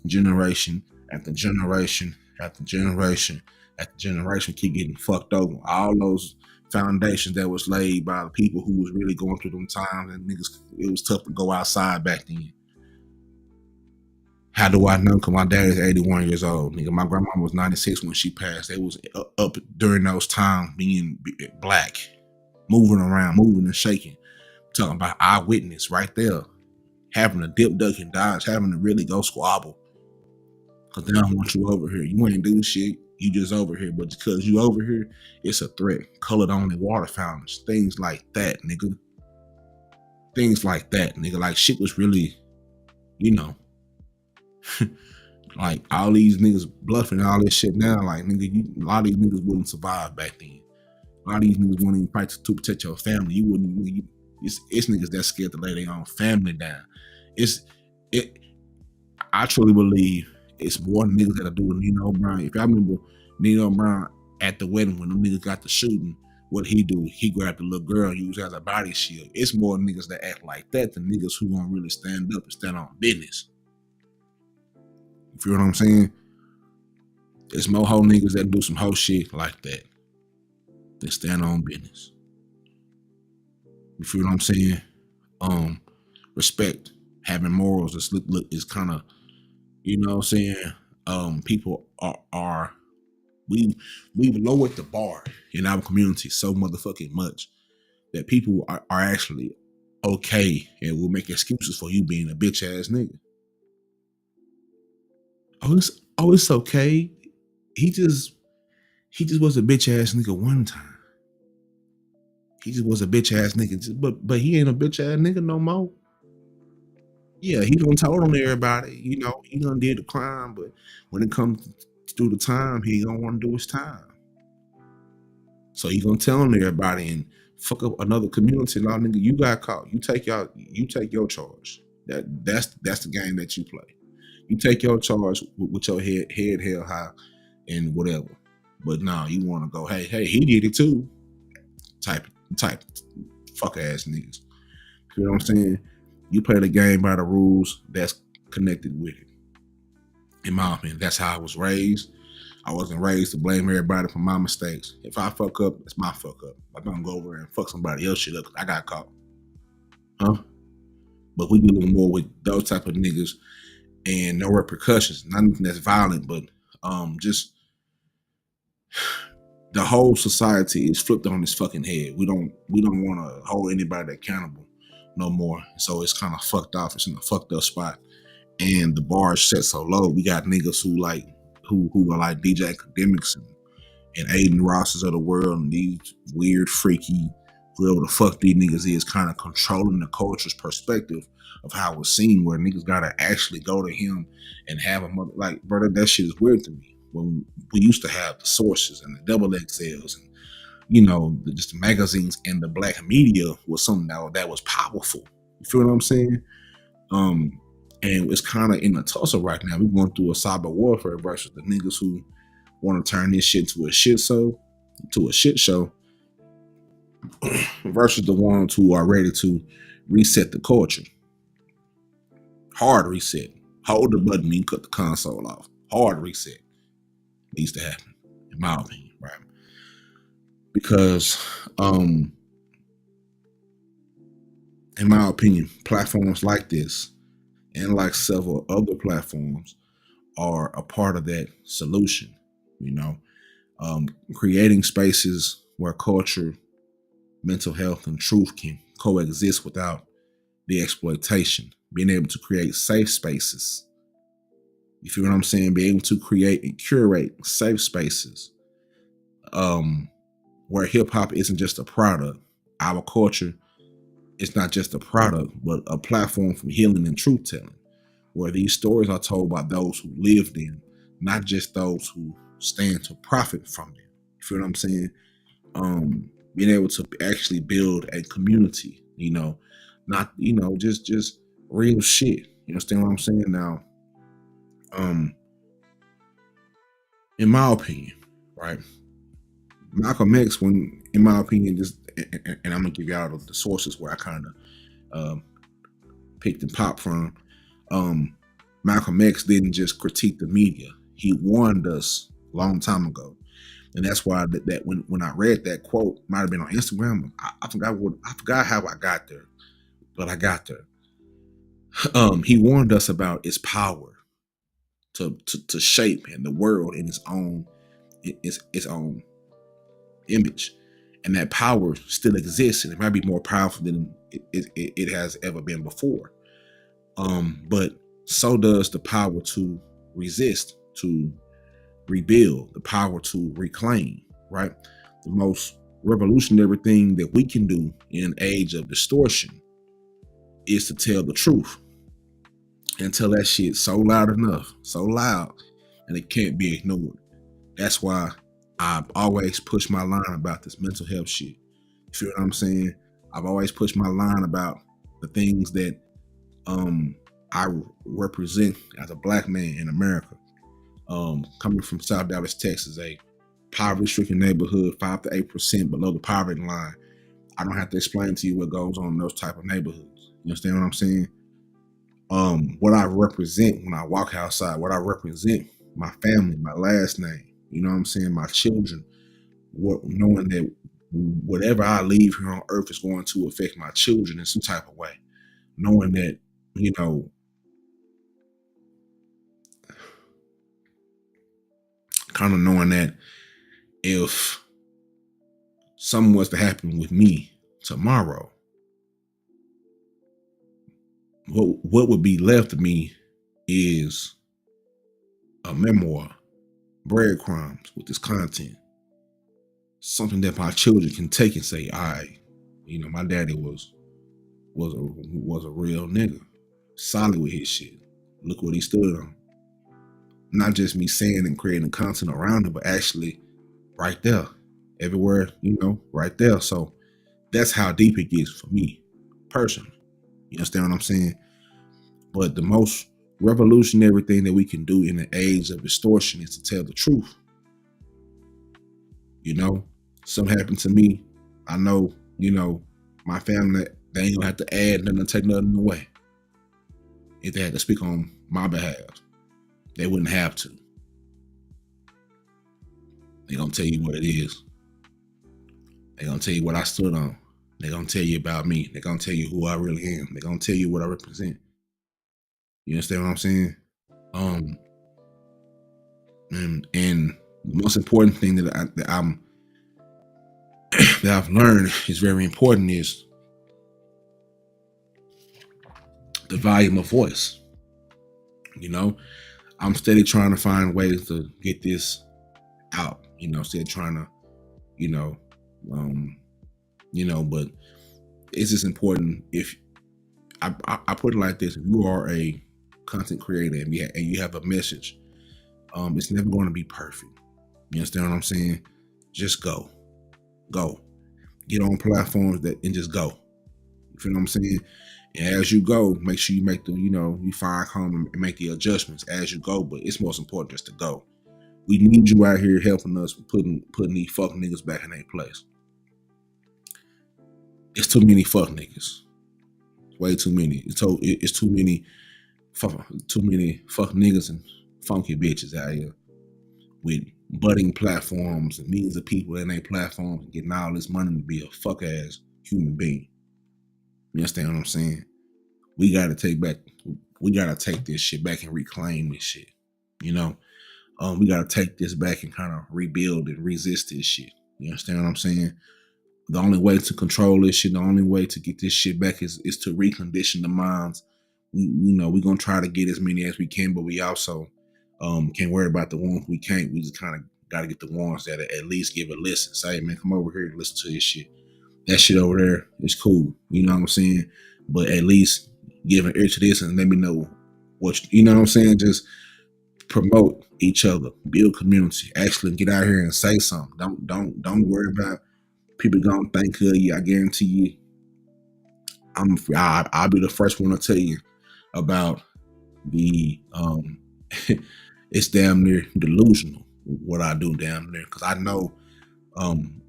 generation after generation after generation after generation. Keep getting fucked over. All those foundations that was laid by the people who was really going through them times, and niggas, it was tough to go outside back then. How do I know? Because my dad is 81 years old. Nigga, my grandma was 96 when she passed. They was up during those times being black. moving around, moving and shaking. Talking about eyewitness right there, having to dip, duck, and dodge, having to really go squabble. Cause they don't want you over here. You ain't do shit. You just over here. But because you over here, it's a threat. Colored on the water fountains. Things like that, nigga. Things like that, nigga. Like shit was really, you know, like all these niggas bluffing all this shit now. Like nigga, a lot of these niggas wouldn't survive back then. A lot of these niggas wouldn't even fight to protect your family. You wouldn't. It's niggas that scared to lay their own family down. I truly believe it's more niggas that'll do with Nino Brown. If I remember Nino Brown at the wedding when them niggas got the shooting, what he do? He grabbed the little girl and used as a body shield. It's more niggas that act like that than niggas who gonna really stand up and stand on business. You feel what I'm saying? It's more hoe niggas that do some hoe shit like that than stand on business. You feel what I'm saying? Respect, having morals is kind of, you know what I'm saying? People are we've lowered the bar in our community so motherfucking much that people are actually okay and will make excuses for you being a bitch ass nigga. Oh, it's okay. He just was a bitch ass nigga one time. He just was a bitch ass nigga, but he ain't a bitch ass nigga no more. Yeah, he done told on everybody, you know, he done did the crime, but when it comes to do the time, he don't want to do his time. So he gonna tell on everybody and fuck up another community. Law nigga, you got caught. You take your charge. That's the game that you play. You take your charge with your head held high and whatever. But now you want to go, hey, he did it too. Type fuck ass niggas. You know what I'm saying? You play the game by the rules that's connected with it. In my opinion, that's how I was raised. I wasn't raised to blame everybody for my mistakes. If I fuck up, it's my fuck up. I don't go over and fuck somebody else shit up because I got caught. Huh? But we dealing more with those type of niggas and no repercussions. Not anything that's violent, but just the whole society is flipped on its fucking head. We don't want to hold anybody accountable no more. So it's kind of fucked off. It's in a fucked up spot. And the bar is set so low. We got niggas who are like DJ Academics and Aiden Rosses of the world and these weird, freaky, whoever the fuck these niggas is, kind of controlling the culture's perspective of how it's seen, where niggas gotta actually go to him and have a mother. Like, brother, that shit is weird to me. When we used to have the sources and the double XLs and, you know, just the magazines and the black media was something that was powerful. You feel what I'm saying? And it's kind of in a tussle right now. We're going through a cyber warfare versus the niggas who want to turn this shit to a shit show versus the ones who are ready to reset the culture. Hard reset. Hold the button and cut the console off. Hard reset needs to happen, in my opinion, right? Because, in my opinion, platforms like this and like several other platforms are a part of that solution, you know, creating spaces where culture, mental health, and truth can coexist without the exploitation, being able to create safe spaces. You feel what I'm saying? Be able to create and curate safe spaces where hip hop isn't just a product. Our culture is not just a product, but a platform for healing and truth telling, where these stories are told by those who lived them, not just those who stand to profit from them. You feel what I'm saying? Being able to actually build a community, you know, not, you know, just real shit. You understand what I'm saying? Now, in my opinion, right, Malcolm X, when, in my opinion, just, and I'm gonna give y'all the sources where I kind of picked and popped from. Malcolm X didn't just critique the media; he warned us a long time ago, and that's why that when I read that quote, might have been on Instagram. I forgot how I got there, but I got there. He warned us about its power to shape and the world in its own image, And that power still exists, and it might be more powerful than it has ever been before. But so does the power to resist, to rebuild, the power to reclaim, right? The most revolutionary thing that we can do in an age of distortion is to tell the truth and tell that shit so loud enough, so loud, and it can't be ignored. That's why I've always pushed my line about this mental health shit. You feel what I'm saying? I've always pushed my line about the things that I represent as a black man in America. Coming from South Dallas, Texas, a poverty-stricken neighborhood, 5 to 8% below the poverty line. I don't have to explain to you what goes on in those type of neighborhoods. You understand what I'm saying? What I represent when I walk outside, what I represent, my family, my last name, you know what I'm saying, my children, knowing that whatever I leave here on earth is going to affect my children in some type of way. Knowing that, you know, kind of knowing that if something was to happen with me tomorrow, what would be left of me is a memoir, breadcrumbs with this content, something that my children can take and say, all right, you know, my daddy was a real nigga, solid with his shit. Look what he stood on. Not just me saying and creating content around it, but actually right there, everywhere, you know, right there. So that's how deep it gets for me personally. You understand what I'm saying? But the most revolutionary thing that we can do in the age of distortion is to tell the truth. You know, something happened to me. I know, you know, my family, they ain't gonna have to add nothing, take nothing away. If they had to speak on my behalf, they wouldn't have to. They're gonna tell you what it is. They're gonna tell you what I stood on. They're gonna tell you about me. They're gonna tell you who I really am. They're gonna tell you what I represent. You understand what I'm saying? And the most important thing that I've learned is very important is the volume of voice. You know, I'm steady trying to find ways to get this out. You know, steady trying to, but it's just important. If I put it like this: if you are a content creator and you have a message, it's never going to be perfect. You understand what I'm saying? Just go, get on platforms and just go. You feel what I'm saying? And as you go, make sure you make you find home and make the adjustments as you go. But it's most important just to go. We need you out here helping us putting these fuck niggas back in their place. It's too many fuck niggas. Way too many. It's too many fuck niggas and funky bitches out here with budding platforms and millions of people in their platforms and getting all this money to be a fuck ass human being. You understand what I'm saying? We gotta take this shit back and reclaim this shit. You know? We gotta take this back and kind of rebuild and resist this shit. You understand what I'm saying? The only way to control this shit, the only way to get this shit back is to recondition the minds. We're gonna try to get as many as we can, but we also can't worry about the ones we can't. We just kind of gotta get the ones that at least give a listen. Say, hey, man, come over here and listen to this shit. That shit over there is cool. You know what I'm saying? But at least give an ear to this and let me know you know what I'm saying? Just promote each other, build community, actually get out here and say something. Don't worry about people gonna think of you. I guarantee you, I'll be the first one to tell you about the it's damn near delusional what I do down there, because I know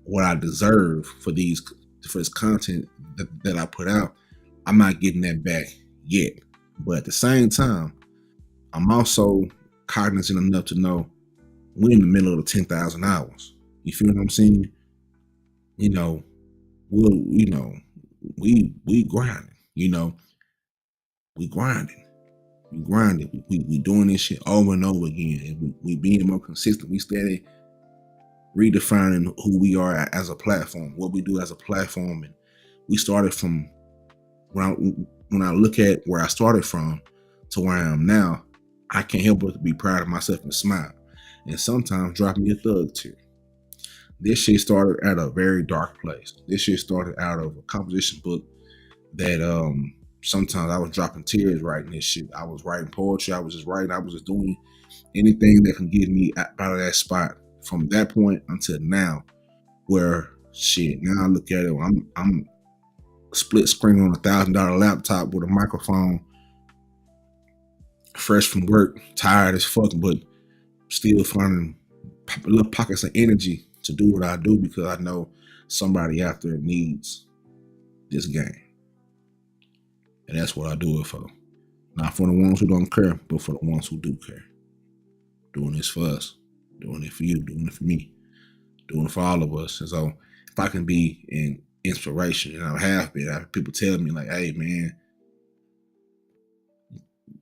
what I deserve for this content that I put out. I'm not getting that back yet, but at the same time, I'm also cognizant enough to know we're in the middle of the 10,000 hours. You feel what I'm saying? We grinding. We grinding. We doing this shit over and over again, and we being more consistent. We steady redefining who we are as a platform, what we do as a platform. And we started from when I look at where I started from to where I am now, I can't help but to be proud of myself and smile. And sometimes drop me a thug tear. This shit started at a very dark place. This shit started out of a composition book that sometimes I was dropping tears writing this shit. I was writing poetry. I was just writing. I was just doing anything that can get me out of that spot. From that point until now, where shit, now I look at it, I'm split screen on $1,000 laptop with a microphone, fresh from work, tired as fuck, but still finding little pockets of energy to do what I do because I know somebody out there needs this game. And that's what I do it for. Not for the ones who don't care, but for the ones who do care. Doing this for us, doing it for you, doing it for me, doing it for all of us. And so if I can be an inspiration, and I have been, I have people tell me like, hey man,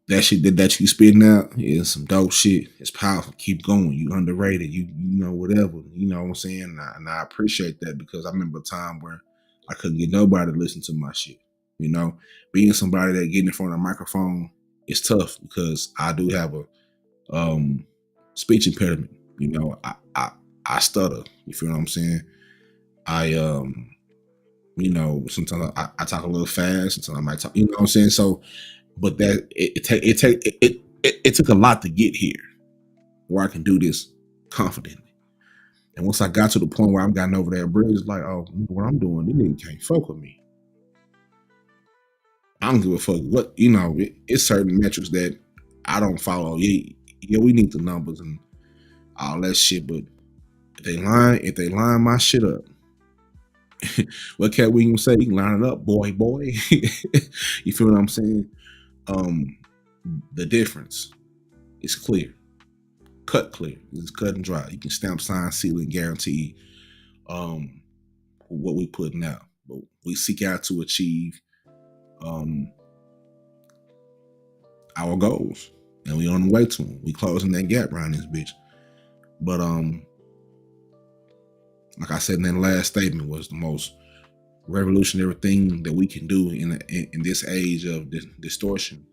that shit that you spitting out is some dope shit. It's powerful. Keep going. You underrated. You know, whatever. You know what I'm saying? And I appreciate that because I remember a time where I couldn't get nobody to listen to my shit. You know, being somebody that get in front of a microphone is tough because I do have a speech impediment. You know, I stutter. You feel what I'm saying? I you know, sometimes I talk a little fast. Sometimes I might talk. You know what I'm saying? So. But that it took a lot to get here where I can do this confidently. And once I got to the point where I'm gotten over that bridge, it's like, oh, what I'm doing, these niggas can't fuck with me. I don't give a fuck what, you know, it's certain metrics that I don't follow. Yeah, we need the numbers and all that shit, but if they line my shit up, what Cat Williams say, you can line it up, boy. You feel what I'm saying? The difference is clear, cut clear. It's cut and dry. You can stamp, sign, seal, and guarantee what we putting out. But we seek out to achieve our goals, and we on the way to them. We closing that gap around this bitch. But like I said in that last statement, was the most revolutionary thing that we can do in this age of distortion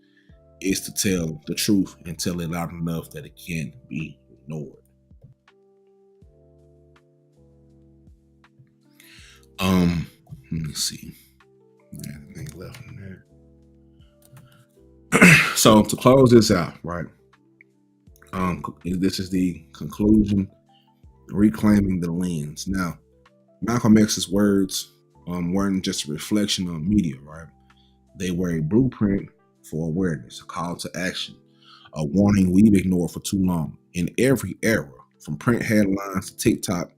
is to tell the truth and tell it loud enough that it can't be ignored. Let me see. Anything left in there? So to close this out, right? This is the conclusion. Reclaiming the lens. Now, Malcolm X's words weren't just a reflection on media, right? They were a blueprint for awareness, a call to action, a warning we've ignored for too long. In every era, from print headlines to TikTok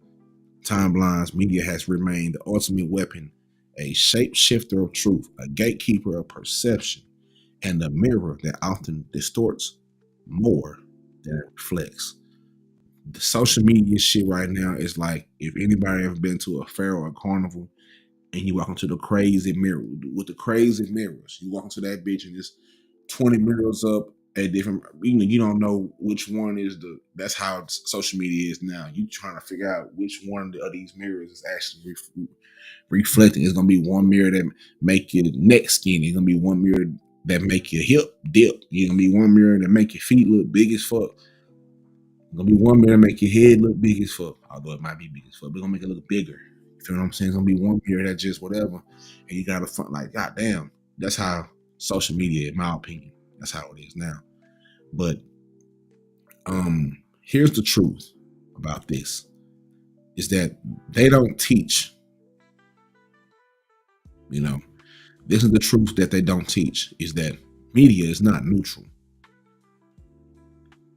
timelines, media has remained the ultimate weapon, a shapeshifter of truth, a gatekeeper of perception, and a mirror that often distorts more than it reflects. The social media shit right now is like, if anybody ever been to a fair or a carnival and you walk into the crazy mirror with the crazy mirrors, you walk into that bitch and there's 20 mirrors up at different, you don't know which one is that's how social media is now. You trying to figure out which one of these mirrors is actually reflecting. It's gonna be one mirror that make your neck skinny. It's gonna be one mirror that make your hip dip. It's gonna be one mirror that make your feet look big as fuck. It's gonna be one mirror make your head look big as fuck. Although it might be big as fuck, but it's gonna make it look bigger. You feel what I'm saying? It's gonna be one mirror that just whatever. And you gotta front like, God damn, that's how social media, in my opinion, that's how it is now. But here's the truth about this, is that they don't teach. You know, this is the truth that they don't teach, is that media is not neutral.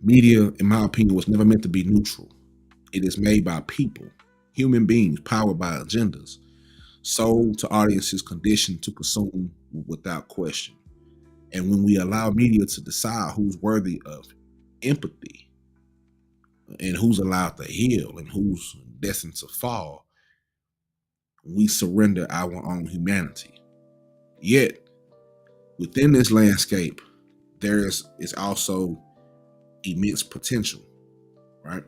Media, in my opinion, was never meant to be neutral. It is made by people, human beings, powered by agendas, sold to audiences conditioned to consume without question. And when we allow media to decide who's worthy of empathy and who's allowed to heal and who's destined to fall, we surrender our own humanity. Yet, within this landscape, there is also immense potential, right?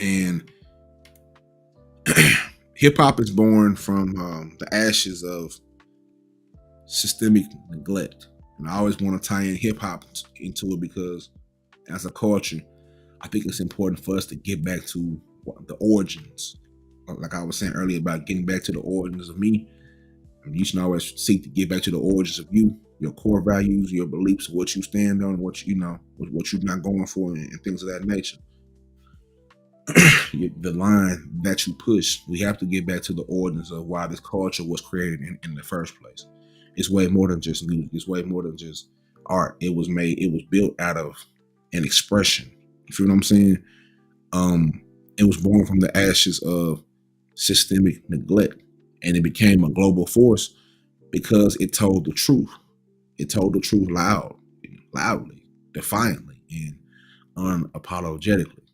And Hip hop is born from the ashes of systemic neglect. And I always want to tie in hip hop into it because as a culture, I think it's important for us to get back to the origins. Like I was saying earlier about getting back to the origins of me. You should always seek to get back to the origins of you, your core values, your beliefs, what you stand on, what what you're not going for, and things of that nature. The line that you push, we have to get back to the origins of why this culture was created in the first place. It's way more than just music. It's way more than just art. It was built out of an expression. You feel what I'm saying? It was born from the ashes of systemic neglect, and it became a global force because it told the truth. It told the truth loudly, defiantly, and unapologetically.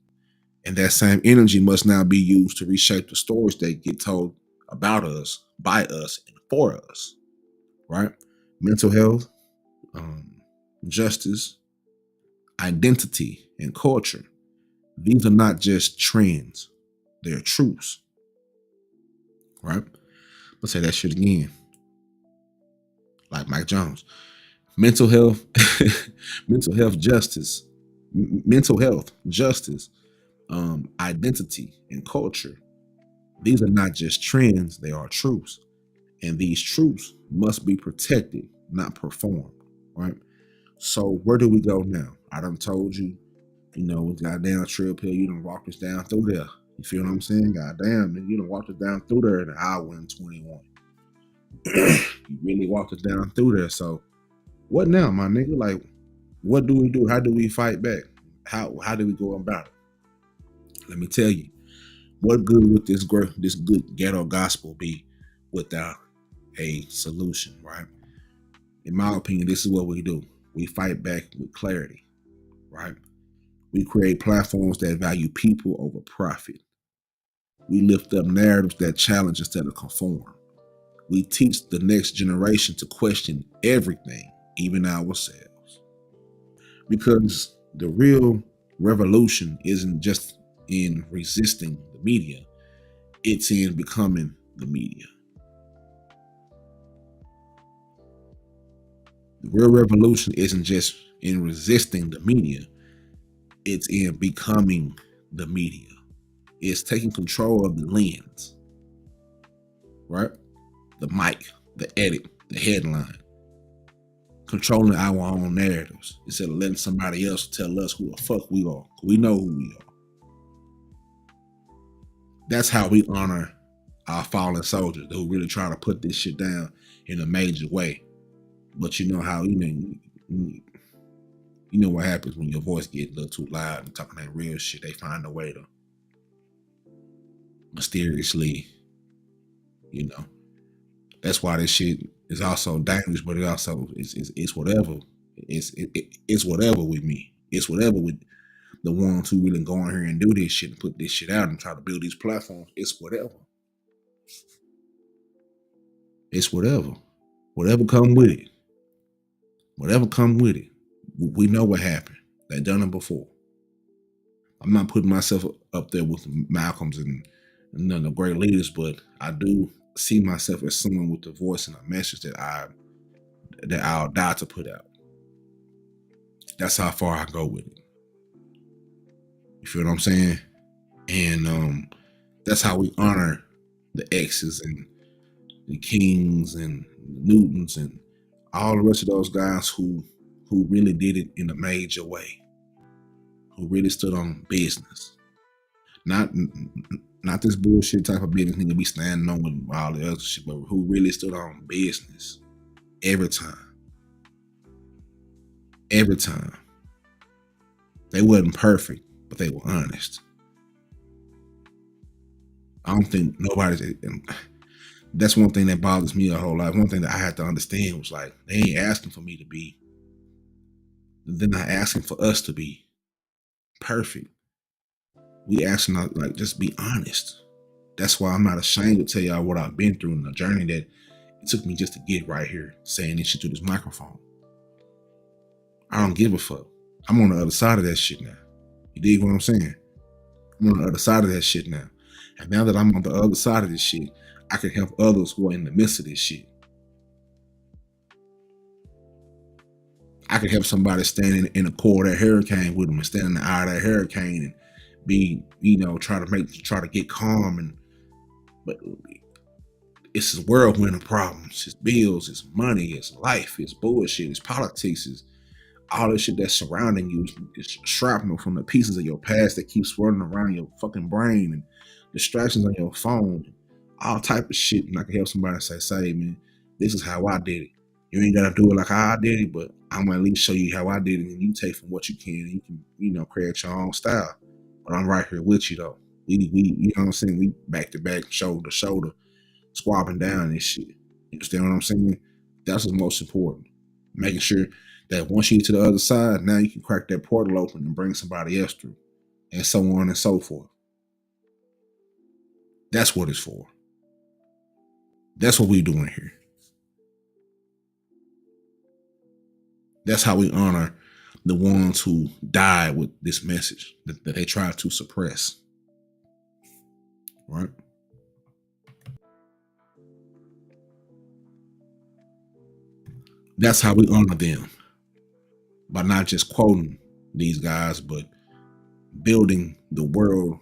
And that same energy must now be used to reshape the stories that get told about us, by us, and for us. Right? Mental health, justice, identity, and culture. These are not just trends, they're truths. Right? Let's say that shit again. Like Mike Jones. Mental health, justice, identity, and culture. These are not just trends, they are truths. And these truths must be protected, not performed. Right? So where do we go now? I done told you, we got down trail pill, you done walked us down through there. You feel what I'm saying? Goddamn, nigga, you done walked us down through there in an hour and 21. You really walked us down through there. So what now, my nigga? Like, what do we do? How do we fight back? How do we go about it? Let me tell you, what good would this good ghetto gospel be without a solution, right? In my opinion, this is what we do. We fight back with clarity, right? We create platforms that value people over profit. We lift up narratives that challenge instead of conform. We teach the next generation to question everything, even ourselves. Because the real revolution isn't just in resisting the media, it's in becoming the media. The real revolution isn't just in resisting the media, it's in becoming the media. It's taking control of the lens, right? The mic, the edit, the headline. Controlling our own narratives instead of letting somebody else tell us who the fuck we are. We know who we are. That's how we honor our fallen soldiers who really try to put this shit down in a major way. But you know how, you know what happens when your voice gets a little too loud and talking that real shit. They find a way to mysteriously, That's why this shit is also dangerous, but it also it's whatever. It's whatever with me. It's whatever with the ones who really go in here and do this shit and put this shit out and try to build these platforms. It's whatever. It's whatever. Whatever come with it. Whatever come with it. We know what happened. They done it before. I'm not putting myself up there with Malcolms and none of the great leaders, but I do see myself as someone with a voice and a message that I'll die to put out. That's how far I go with it. You feel what I'm saying? And that's how we honor the X's and the Kings and the Newtons and all the rest of those guys who really did it in a major way, who really stood on business. Not this bullshit type of business nigga be standing on with all the other shit, but who really stood on business every time. Every time. They wasn't perfect, but they were honest. I don't think that's one thing that bothers me a whole lot. One thing that I had to understand was like, they ain't asking for me to be. They're not asking for us to be perfect. We asking like just be honest. That's why I'm not ashamed to tell y'all what I've been through and the journey that it took me just to get right here saying this shit to this microphone. I don't give a fuck. I'm on the other side of that shit now. You dig what I'm saying? I'm on the other side of that shit now. And now that I'm on the other side of this shit, I can help others who are in the midst of this shit. I can help somebody stand in the core of that hurricane with them and stand in the eye of that hurricane and be, try to get calm. But it's a whirlwind of problems. It's bills, it's money, it's life, it's bullshit, it's politics, it's all this shit that's surrounding you. It's shrapnel from the pieces of your past that keep swirling around your fucking brain and distractions on your phone, all type of shit. And I can help somebody say, man, this is how I did it. You ain't gotta do it like how I did it, but I'm gonna at least show you how I did it, and you take from what you can, and you can, create your own style. But I'm right here with you though. We, you know what I'm saying? We back to back, shoulder to shoulder, squabbing down this shit. You understand what I'm saying? That's what's most important. Making sure that once you get to the other side, now you can crack that portal open and bring somebody else through, and so on and so forth. That's what it's for. That's what we're doing here. That's how we honor the ones who died with this message that they tried to suppress. Right? That's how we honor them. By not just quoting these guys, but building the world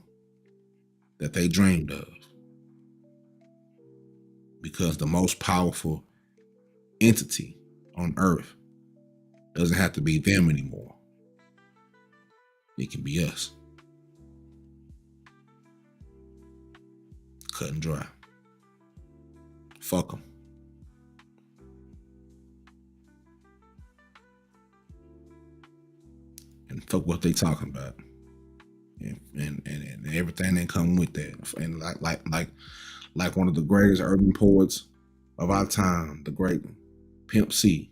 that they dreamed of. Because the most powerful entity on earth doesn't have to be them anymore. It can be us. Cut and dry. Fuck them. And fuck what they talking about. And everything that come with that. And like one of the greatest urban poets of our time, the great Pimp C,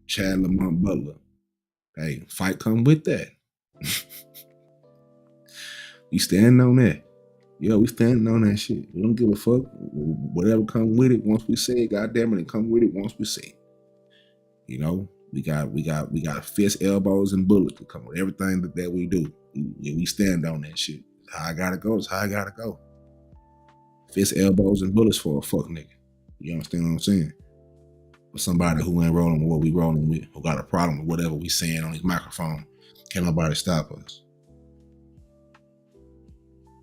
Chad Lamont Butler. Hey, fight come with that. We standing on that. Yo, we standing on that shit. We don't give a fuck. Whatever come with it once we say it, goddamn it come with it once we say it. We got fists, elbows, and bullets to come with everything that we do. We stand on that shit. How I gotta go is how I gotta go. Fists, elbows, and bullets for a fuck nigga. You understand what I'm saying? For somebody who ain't rolling with what we rolling with, who got a problem with whatever we saying on his microphone, can't nobody stop us.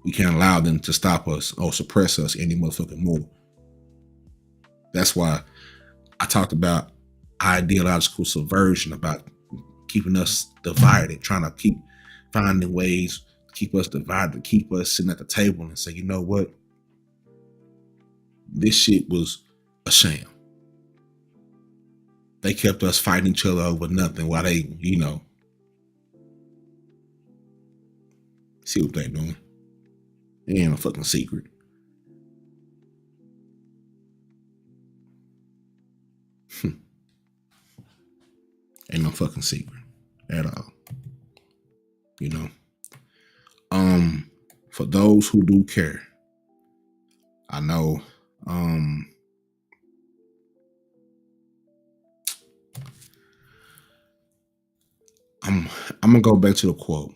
We can't allow them to stop us or suppress us any motherfucking more. That's why I talked about ideological subversion, about keeping us divided, trying to keep finding ways to keep us divided, to keep us sitting at the table and say, you know what? This shit was a sham. They kept us fighting each other over nothing while they, see what they doing. It ain't no fucking secret. Ain't no fucking secret at all. For those who do care, I know, I'm gonna go back to the quote,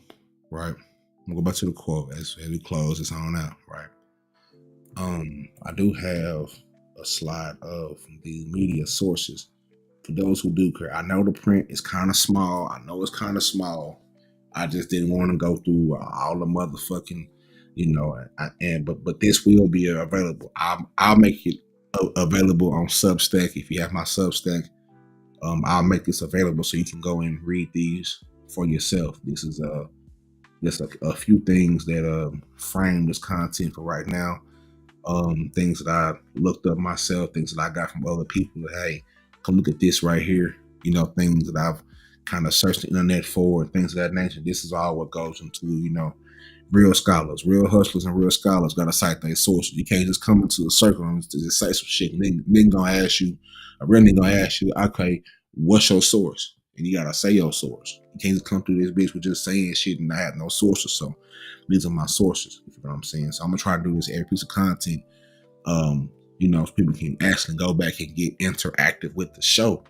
right? I'm gonna go back to the quote as we close this on out, right? I do have a slide of the media sources for those who do care. I know the print is kind of small. I just didn't want to go through all the motherfucking, but this will be available. I'll make it available on Substack. If you have my Substack, I'll make this available so you can go and read these for yourself. This is just a few things that frame this content for right now. Things that I looked up myself, things that I got from other people. Hey, come look at this right here. Things that I've kind of searched the internet for, and things of that nature. This is all what goes into, real scholars, real hustlers, and real scholars got to cite their sources. You can't just come into a circle and just say some shit. And then gonna ask you, a real nigga gonna ask you, okay, what's your source? And you gotta say your source. You can't just come through this bitch with just saying shit and I have no sources. So these are my sources. You know what I'm saying? So I'm gonna try to do this every piece of content. So people can actually go back and get interactive with the show,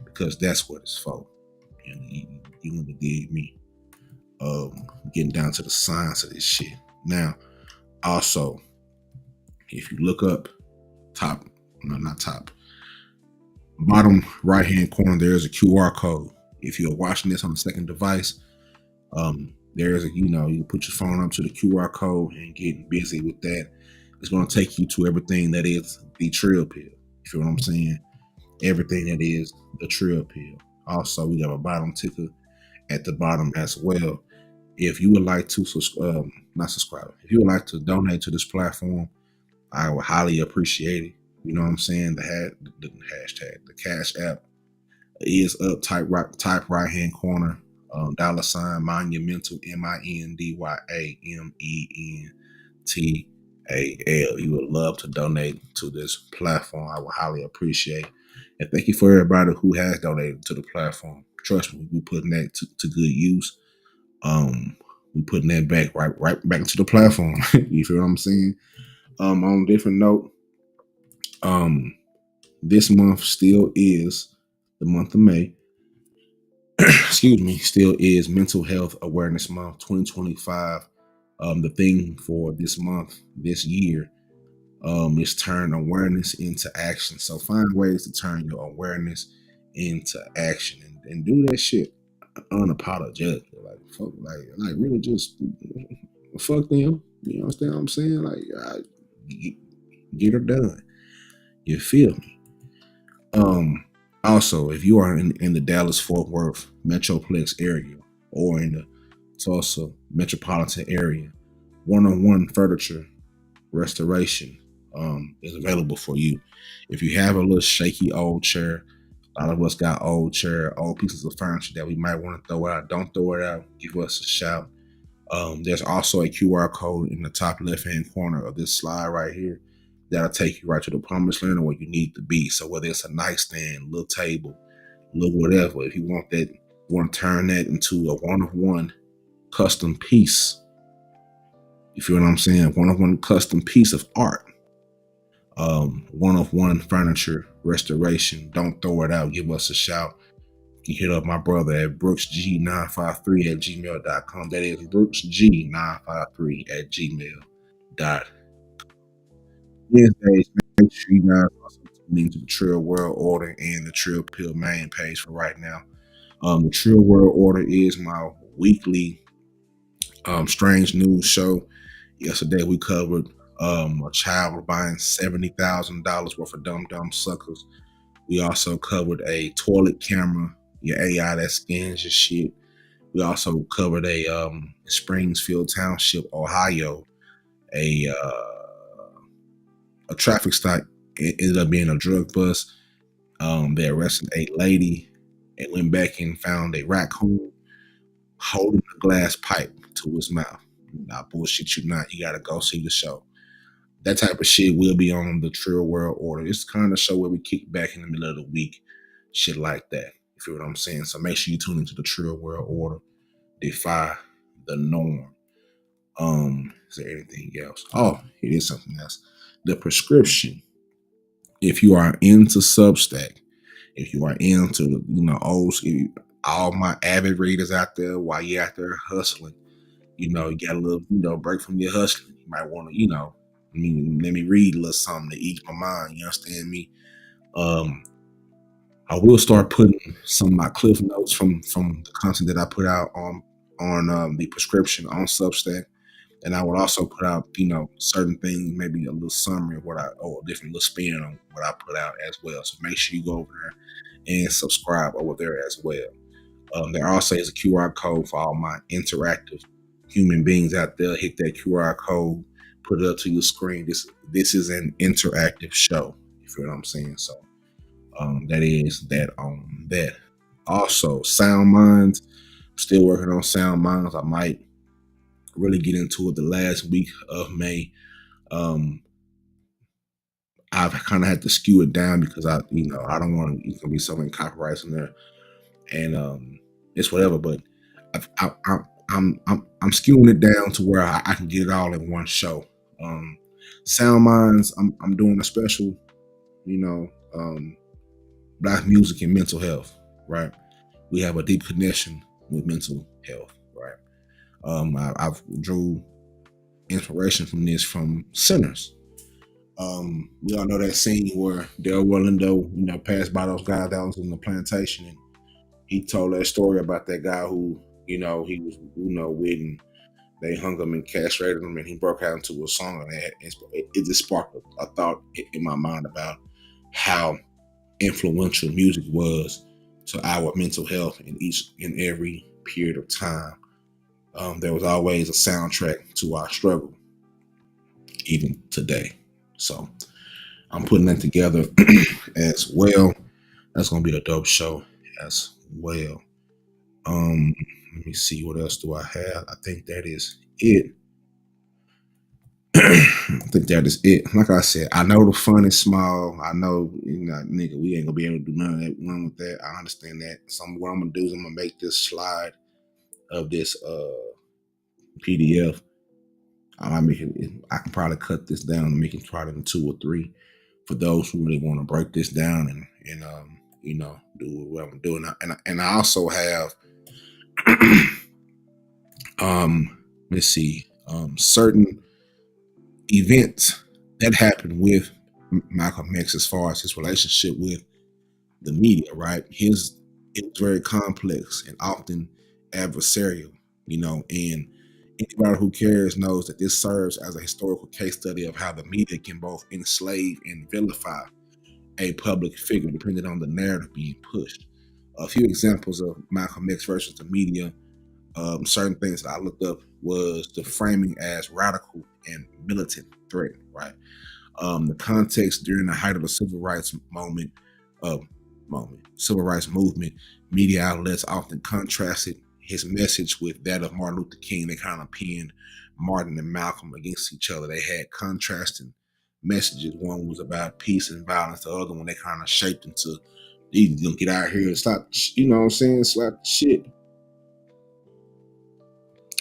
because that's what it's for. You want to dig me. Getting down to the science of this shit. Now, also, If you look up top, no, not top, bottom right hand corner, there is a QR code. If you're watching this on the second device, there is a, you put your phone up to the QR code and get busy with that. It's going to take you to everything that is the Trill Pill. You feel what I'm saying? Everything that is the Trill Pill. Also, we have a bottom ticker at the bottom as well. If you would like to not subscribe, if you would like to donate to this platform, I would highly appreciate it. You know what I'm saying? The hashtag, the Cash App is up, type right hand corner, $ monumental, MINDYAMENTAL. You would love to donate to this platform. I would highly appreciate it. And thank you for everybody who has donated to the platform. Trust me, we're putting that to good use. We putting that right back into the platform. You feel what I'm saying? On a different note, this month still is the month of May. Excuse me, still is Mental Health Awareness Month 2025. The theme for this month, this year, is turn awareness into action. So find ways to turn your awareness into action and do that shit unapologetically. Like really just fuck them. You understand what I'm saying? Like, get her done. You feel me? Also, if you are in the Dallas-Fort Worth Metroplex area or in the Tulsa metropolitan area, one-on-one furniture restoration is available for you. If you have a little shaky old chair, a lot of us got old pieces of furniture that we might want to throw out. Don't throw it out. Give us a shout. There's also a QR code in the top left-hand corner of this slide right here that'll take you right to the promised land or where you need to be. So whether it's a nightstand, little table, little whatever, if you want that, you want to turn that into a one-of-one custom piece. You feel what I'm saying? One-of-one custom piece of art. One-of-one furniture restoration. Don't throw it out. Give us a shout. You hit up my brother at brooksg953@gmail.com. That is brooksg953@gmail.com. Wednesdays, make sure you guys also tune into the Trill World Order and the Trill Pill main page for right now. The Trill World Order is my weekly strange news show. Yesterday we covered a child buying $70,000 worth of dumb suckers. We also covered a toilet camera, your AI that scans your shit. We also covered a Springfield Township, Ohio, a traffic stop. It ended up being a drug bust. They arrested a lady and went back and found a raccoon holding a glass pipe to his mouth. Nah, bullshit you not. You gotta go see the show. That type of shit will be on the Trill World Order. It's the kind of show where we kick back in the middle of the week. Shit like that. You feel what I'm saying? So make sure you tune into the Trill World Order. Defy the norm. Is there anything else? Oh, it is something else. The prescription. If you are into Substack, if you are into old school, all my avid readers out there, while you're out there hustling, you got a little break from your hustling. You might want to, let me read a little something to ease my mind. You understand me? I will start putting some of my cliff notes from the content that I put out on the prescription on Substack. And I would also put out, certain things, maybe a little summary of a different little spin on what I put out as well. So make sure you go over there and subscribe over there as well. There also is a QR code for all my interactive human beings out there. Hit that QR code, put it up to your screen. This is an interactive show. You feel what I'm saying? So that is that on that. Also, Sound Minds. I'm still working on Sound Minds. I might really get into it the last week of May. I've kind of had to skew it down because I don't want to be so many copyrights in there, and it's whatever. But I'm skewing it down to where I can get it all in one show. Sound Minds. I'm doing a special, Black music and mental health. Right, we have a deep connection with mental health. Right. I've drew inspiration from this from sinners. We all know that scene where Del Rolando, passed by those guys that was in the plantation, and he told that story about that guy who, he was, with, and they hung him and castrated him, and he broke out into a song, and it just sparked a thought in my mind about how influential music was to our mental health in each and every period of time. There was always a soundtrack to our struggle, even today. So I'm putting that together as well. That's gonna be a dope show as well. Let me see, what else do I have? I think that is it. I think that is it. Like I said, I know the fun is small. I know, nigga, we ain't gonna be able to do none of that. None with that. I understand that. So what I'm gonna do is I'm gonna make this slide of this PDF. I can probably cut this down and make it probably in 2 or 3 for those who really want to break this down and do what I'm doing. And I also have let's see, certain events that happened with Malcolm X as far as his relationship with the media, right? It was very complex and often adversarial, and anybody who cares knows that this serves as a historical case study of how the media can both enslave and vilify a public figure depending on the narrative being pushed. A few examples of Malcolm X versus the media, certain things that I looked up was the framing as radical and militant threat, right? The context during the height of the civil rights movement, media outlets often contrasted his message with that of Martin Luther King. They kind of pinned Martin and Malcolm against each other. They had contrasting messages. One was about peace and violence. The other one, they kind of shaped into, you gonna get out here and stop, slap shit.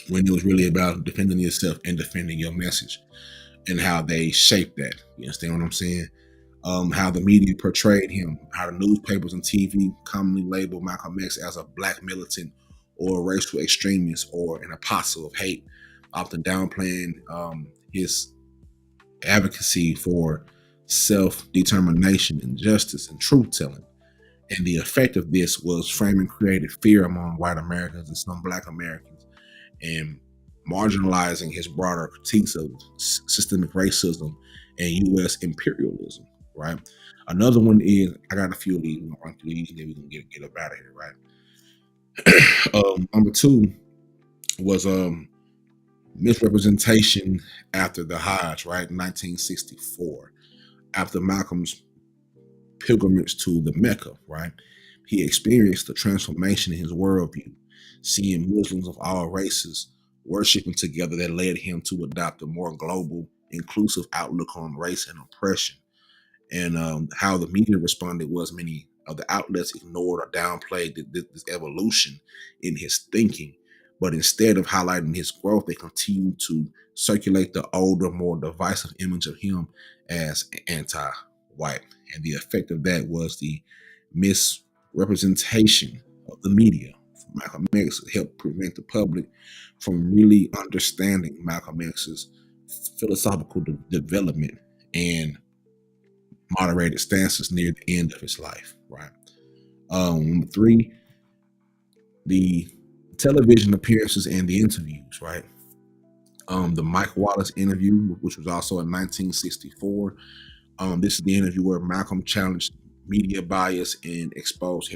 When it was really about defending yourself and defending your message, and how they shaped that. You understand what I'm saying? How the media portrayed him, how the newspapers and TV commonly labeled Malcolm X as a black militant or a racial extremist or an apostle of hate, often downplaying his advocacy for self-determination and justice and truth-telling. And the effect of this was framing created fear among white Americans and some black Americans, and marginalizing his broader critiques of systemic racism and U.S. imperialism, right? Another one is, I got a few of these, we're gonna run through these and then we're gonna get up out of here, right? Number 2 was misrepresentation after the Hajj, right? 1964. After Malcolm's pilgrimage to the Mecca, right? He experienced a transformation in his worldview, seeing Muslims of all races worshiping together that led him to adopt a more global, inclusive outlook on race and oppression. And how the media responded was many of the outlets ignored or downplayed this evolution in his thinking. But instead of highlighting his growth, they continued to circulate the older, more divisive image of him as anti-white. And the effect of that was the misrepresentation of the media. Malcolm X helped prevent the public from really understanding Malcolm X's philosophical development and moderated stances near the end of his life, right? Number 3, the television appearances and the interviews, right? The Mike Wallace interview, which was also in 1964. This is the interview where Malcolm challenged media bias and exposed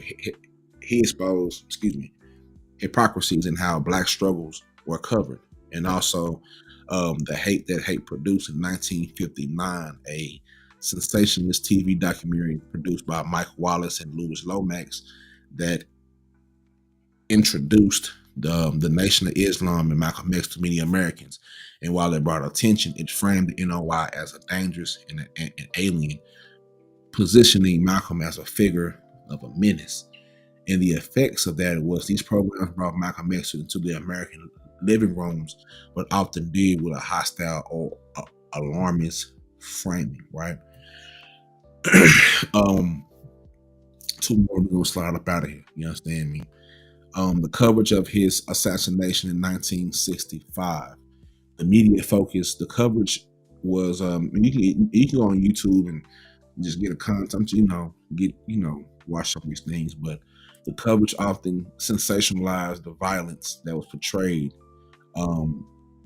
hypocrisies in how black struggles were covered, and also the Hate That Hate produced in 1959, a sensationalist TV documentary produced by Mike Wallace and Louis Lomax that introduced the Nation of Islam and Malcolm X to many Americans. And while it brought attention, it framed the NOI as a dangerous and an alien, positioning Malcolm as a figure of a menace. And the effects of that was these programs brought Malcolm X into the American living rooms, but often did with a hostile or alarmist framing, right? 2 more, we're gonna slide up out of here. You understand me? The coverage of his assassination in 1965. The media focused, the coverage was you can go on YouTube and just get a content, watch some of these things, but the coverage often sensationalized the violence that was portrayed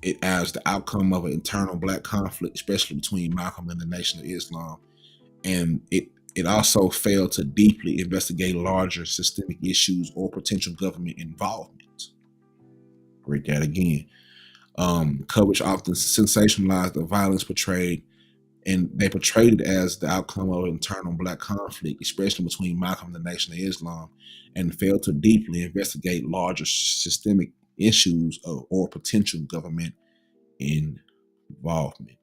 it as the outcome of an internal black conflict, especially between Malcolm and the Nation of Islam, and it also failed to deeply investigate larger systemic issues or potential government involvement. Read that again. Coverage often sensationalized the violence portrayed, and they portrayed it as the outcome of internal black conflict, especially between Malcolm and the Nation of Islam, and failed to deeply investigate larger systemic issues or potential government involvement.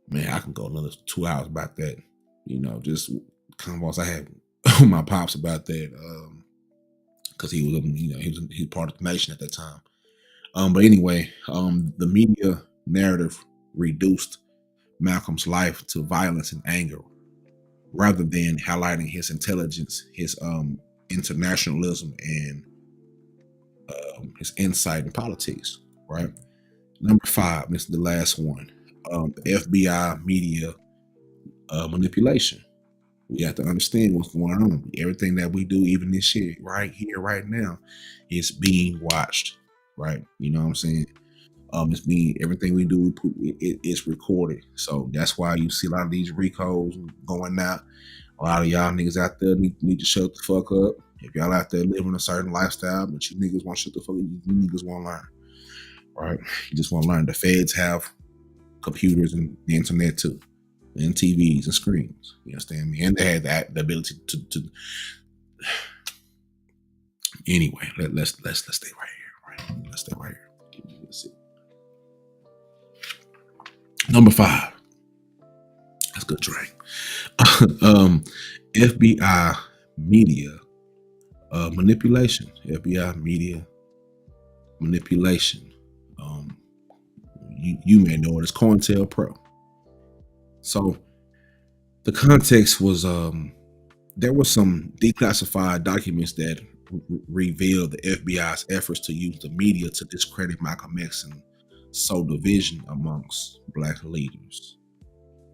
Man, I can go another 2 hours about that. Just convos I had with my pops about that, because he was, he was part of the nation at that time. But anyway, the media narrative reduced Malcolm's life to violence and anger, rather than highlighting his intelligence, his internationalism, and his insight in politics. Right. Number 5, this is the last one. The FBI media manipulation. We have to understand what's going on. Everything that we do, even this shit right here, right now, is being watched. Right. You know what I'm saying? It's being, everything we do, it's recorded. So that's why you see a lot of these recos going out. A lot of y'all niggas out there need to shut the fuck up. If y'all out there living a certain lifestyle, but you niggas want to shut the fuck up, you niggas won't learn. Right? You just want to learn. The feds have computers and the internet too, and TVs and screens. You understand me? And they have the ability to anyway. Let's stay right here. Right? Let's stay right here. Number 5. That's good drink. FBI media manipulation. FBI media manipulation. You may know it as COINTELPRO. So the context was there were some declassified documents that revealed the FBI's efforts to use the media to discredit Malcolm X and sow division amongst Black leaders.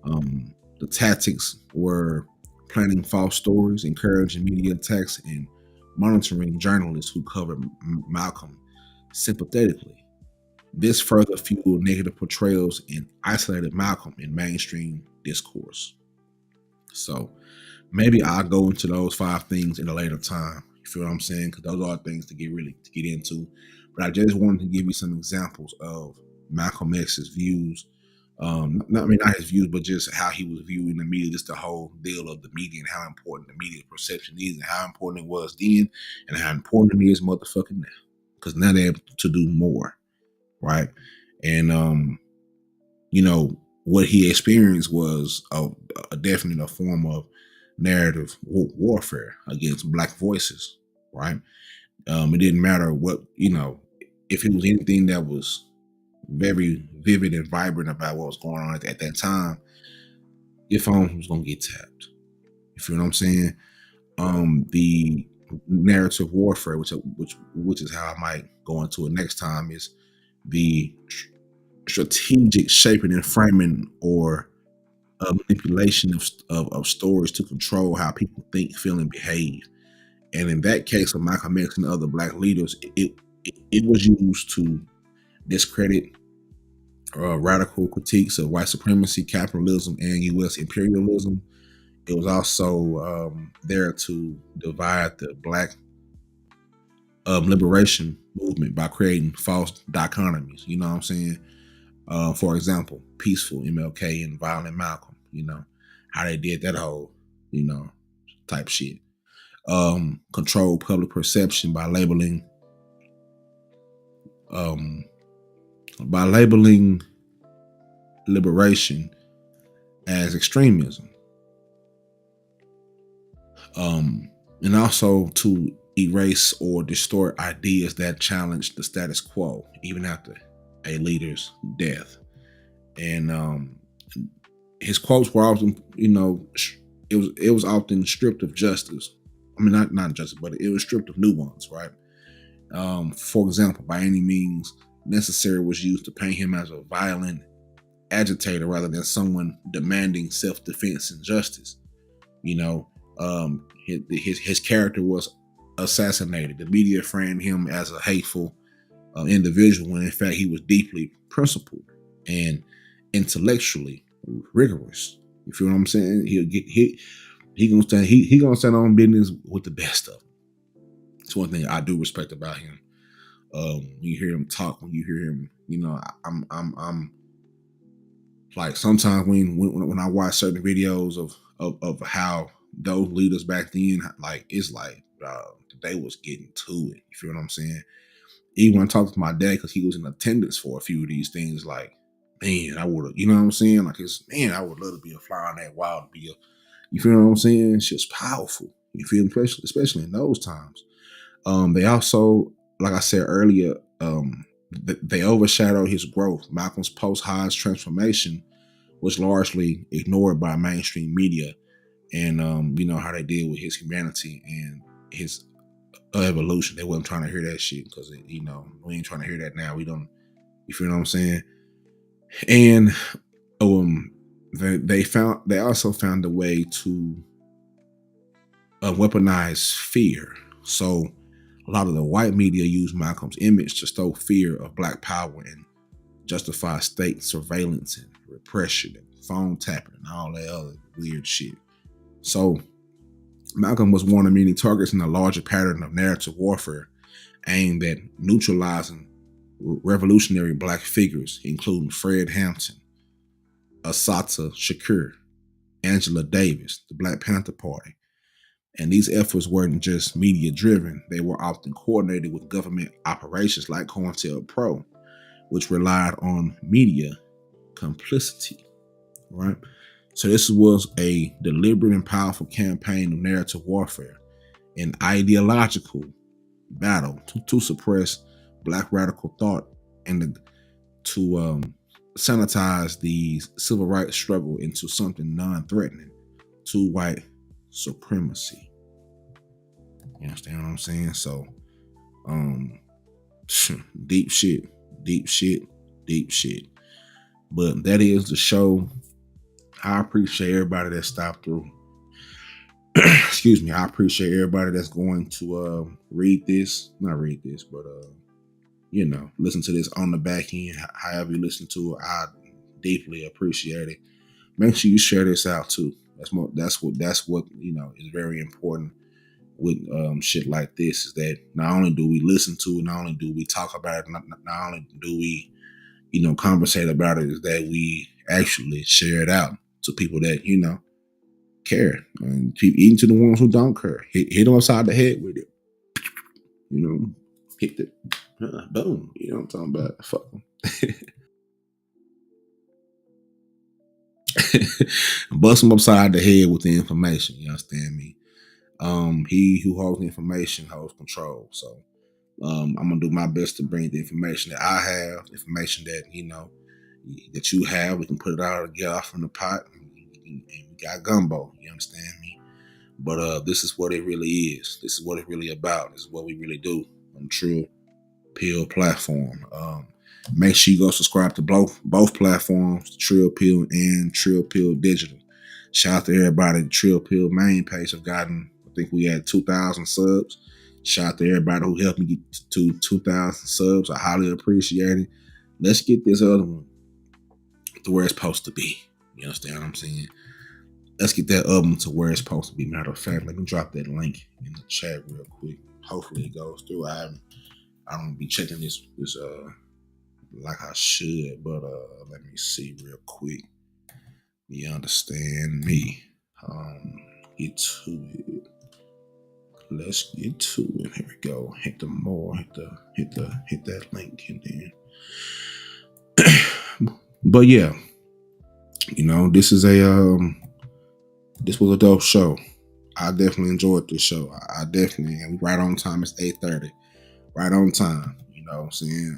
The tactics were planting false stories, encouraging media attacks, and monitoring journalists who covered Malcolm sympathetically. This further fueled negative portrayals and isolated Malcolm in mainstream discourse. So maybe I'll go into those 5 things in a later time. You feel what I'm saying? Because those are things to get into. But I just wanted to give you some examples of Malcolm X's views. Not his views, but just how he was viewed in the media, just the whole deal of the media and how important the media perception is, and how important it was then, and how important it is motherfucking now. Because now they're able to do more, right? And what he experienced was a definite form of narrative warfare against Black voices, right? It didn't matter what, if it was anything that was very vivid and vibrant about what was going on at that time, your phone was going to get tapped. You feel what I'm saying? The narrative warfare, which is how I might go into it next time, is the strategic shaping and framing or manipulation of stories to control how people think, feel, and behave. And in that case of Malcolm X and other Black leaders, it was used to discredit radical critiques of white supremacy, capitalism, and U.S. imperialism. It was also there to divide the Black liberation movement by creating false dichotomies. You know what I'm saying? For example, peaceful MLK and violent Malcolm. How they did that whole, type shit. Control public perception by labeling liberation as extremism. And also to erase or distort ideas that challenge the status quo, even after a leader's death. And his quotes were often, it was often stripped of justice. I mean, not justice, but it was stripped of nuance, right? For example, by any means necessary was used to paint him as a violent agitator rather than someone demanding self-defense and justice. You know, his character was assassinated. The media framed him as a hateful individual when in fact he was deeply principled and intellectually rigorous. You feel what I'm saying? He gonna stand on business with the best of them. It's one thing I do respect about him. When you hear him talk, when you hear him, you know, I'm like sometimes when I watch certain videos of how those leaders back then, like it's like they was getting to it. You feel what I'm saying? Even when I talked to my dad, because he was in attendance for a few of these things, like, man, I would have, you know what I'm saying? Like, man, I would love to be a fly on that wall, to be a, you feel what I'm saying? It's just powerful. You feel, especially in those times. They also, like I said earlier, they overshadowed his growth. Malcolm's post-Hodge transformation was largely ignored by mainstream media, and you know how they deal with his humanity and his evolution. They wasn't trying to hear that shit because, you know, we ain't trying to hear that now. We don't, you feel what I'm saying? And they also found a way to weaponize fear. So a lot of the white media used Malcolm's image to stoke fear of Black power and justify state surveillance and repression and phone tapping and all that other weird shit. So Malcolm was one of many targets in a larger pattern of narrative warfare aimed at neutralizing revolutionary Black figures, including Fred Hampton, Assata Shakur, Angela Davis, the Black Panther Party. And these efforts weren't just media driven, they were often coordinated with government operations like COINTELPRO, which relied on media complicity, right? So this was a deliberate and powerful campaign of narrative warfare, an ideological battle to suppress Black radical thought and to sanitize the civil rights struggle into something non-threatening to white supremacy. You understand what I'm saying? So, deep shit. But that is the show. I appreciate everybody that stopped through. Excuse me. I appreciate everybody that's going to read this. Not read this, but you know, listen to this on the back end. However you listen to it, I deeply appreciate it. Make sure you share this out too. That's what you know is very important with shit like this, is that not only do we listen to it, not only do we talk about it, not only do we, you know, conversate about it, is that we actually share it out to people that, you know, care, and keep eating to the ones who don't care. Hit them upside the head with it, you know, hit the boom, you know what I'm talking about? Fuck them. Bust them upside the head with the information. You understand me? He who holds the information holds control. So I'm gonna do my best to bring the information that I have, information that, you know, that you have. We can put it all together from the pot, and we got gumbo. You understand me? But this is what it really is. This is what it's really about. This is what we really do on the Trill Pill platform. Make sure you go subscribe to both platforms, Trill Pill and Trill Pill Digital. Shout out to everybody. The Trill Pill main page have gotten, I think we had 2,000 subs. Shout out to everybody who helped me get to 2,000 subs. I highly appreciate it. Let's get this other one to where it's supposed to be. You understand what I'm saying? Let's get that other one to where it's supposed to be. Matter of fact, let me drop that link in the chat real quick. Hopefully it goes through. I don't be checking this like I should, but let me see real quick. You understand me? Get to it. Let's get to it. Here we go. Hit that link, and then. But yeah, you know, this was a dope show. I definitely enjoyed this show. I definitely, and right on time. It's 8:30. Right on time. You know what I'm saying?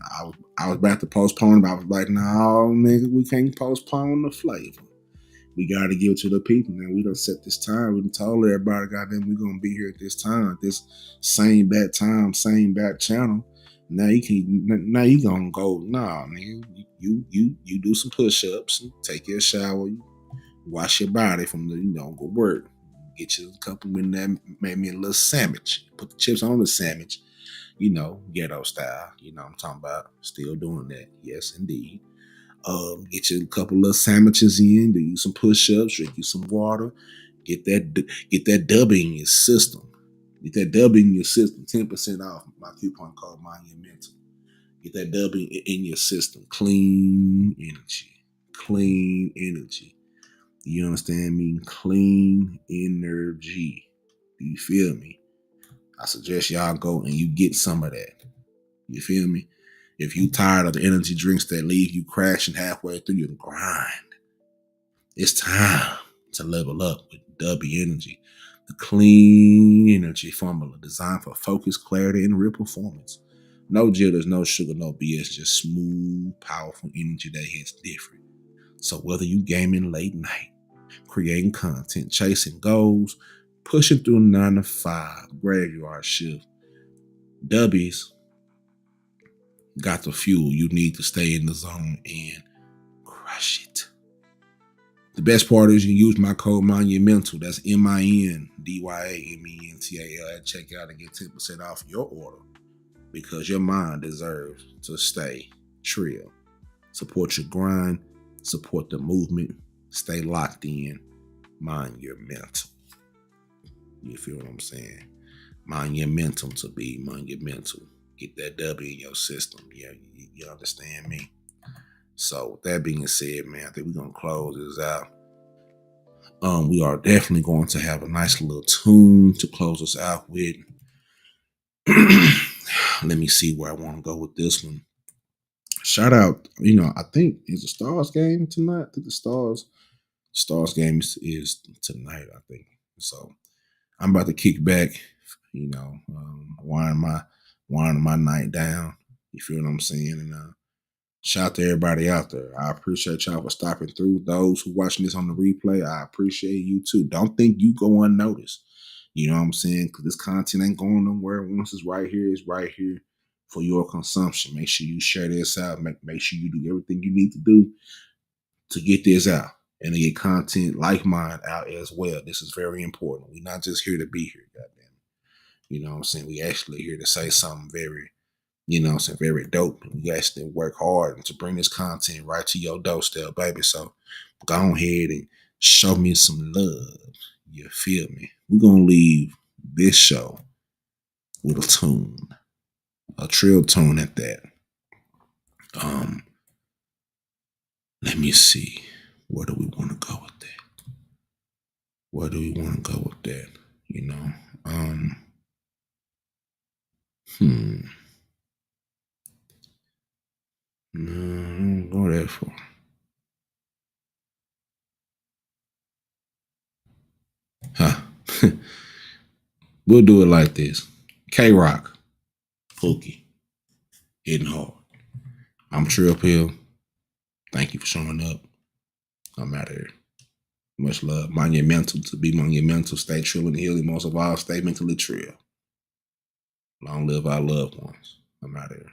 I was about to postpone, but I was like, no, nigga, we can't postpone the flavor. We got to give it to the people, man. We done set this time. We done told everybody, goddamn, we're going to be here at this time, this same bad time, same bad channel. Now you can. Now you gonna go. Nah, nigga. You do some push-ups. Take your shower. Wash your body from the. Go work. Get you a couple in that. Maybe a little sandwich. Put the chips on the sandwich. Ghetto style. I'm talking about. Still doing that. Yes, indeed. Get you a couple of sandwiches in. Do you some push-ups. Drink you some water. Get that dub in your system. Get that dub in your system. 10% off my coupon code Monumental. Get that dub in your system. Clean energy. Clean energy. You understand me? Clean energy. Do you feel me? I suggest y'all go and you get some of that. You feel me? If you tired of the energy drinks that leave you crashing halfway through your grind, it's time to level up with W Energy, the clean energy formula designed for focus, clarity, and real performance. No jitters, no sugar, no BS, just smooth, powerful energy that hits different. So whether you gaming late night, creating content, chasing goals, pushing through 9 to 5, graveyard shift, W's got the fuel you need to stay in the zone and crush it. The best part is you can use my code Monumental. That's MINDYAMENTAL at checkout and get 10% off your order because your mind deserves to stay trill. Support your grind, support the movement, stay locked in. Mind your mental. You feel what I'm saying? Mind your mental to be monumental. Get that W in your system. Yeah, you understand me? So with that being said, man, I think we're going to close this out. We are definitely going to have a nice little tune to close us out with. Let me see where I want to go with this one. Shout out, I think it's the Stars game tonight. I think the Stars game is tonight, I think. So I'm about to kick back, wind my night down. You feel what I'm saying? And shout out to everybody out there. I appreciate y'all for stopping through. Those who watching this on the replay, I appreciate you too. Don't think you go unnoticed. You know what I'm saying? Because this content ain't going nowhere. Once it's right here, it's right here for your consumption. Make sure you share this out. Make sure you do everything you need to do to get this out and to get content like mine out as well. This is very important. We're not just here to be here, goddamn. You know what I'm saying? We actually here to say something very, very dope. We actually work hard to bring this content right to your doorstep, baby. So go ahead and show me some love. You feel me? We're going to leave this show with a tune, a trill tune at that. Let me see. Where do we want to go with that? Where do we want to go with that? No, I don't go that far. We'll do it like this. K-Rock, Pookie, hitting hard. I'm Trill Pill. Thank you for showing up. I'm out of here. Much love. Monumental to be monumental. Stay trill and healing. Most of all, stay mentally trill. Long live our loved ones. I'm out of here.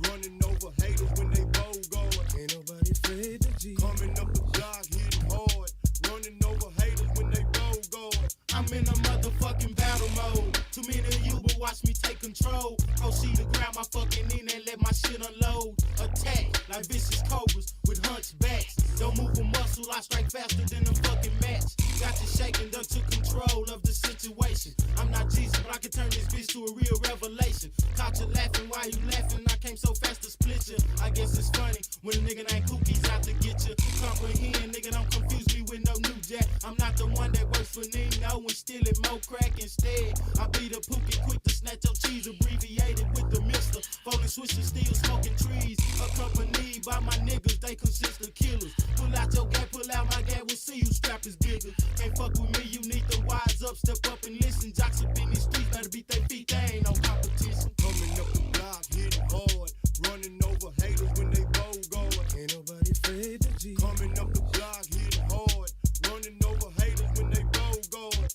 Running over haters when they bold going. Ain't nobody afraid to G. Coming up the block, hitting hard. Running over haters when they bold going. I'm in a motherfucking battle mode. Too many of you will watch me take control. Proceed to grab my fucking in and let my shit unload. Attack like vicious cobras with hunchbacks. Don't move a muscle, I strike faster than a fucking match. Got you shaking, done took control of the situation. I'm not Jesus, but I can turn this bitch to a real revelation. Caught you laughing while you laughing, I came so fast to split you. I guess it's funny when a nigga named Cookie's out to get you. Comprehend, nigga, don't confuse me with no new jack. I'm not the one that works for Nino and stealing more crack instead. I be the Pookie quick to snatch your cheese, abbreviated with the mister. Folding switches, still smoking trees. Accompanied by my niggas, they consist of killers. Pull out your gap, pull out my gap, we'll see whose strap is bigger. Can't fuck with me, you need to wise up, step up and listen. Jocks up in these streets, better beat their feet, they ain't no competition. Coming up the block, hitting hard. Running over haters when they bold going. Ain't nobody afraid to G. Coming up the block, hitting hard. Running over haters when they bold going.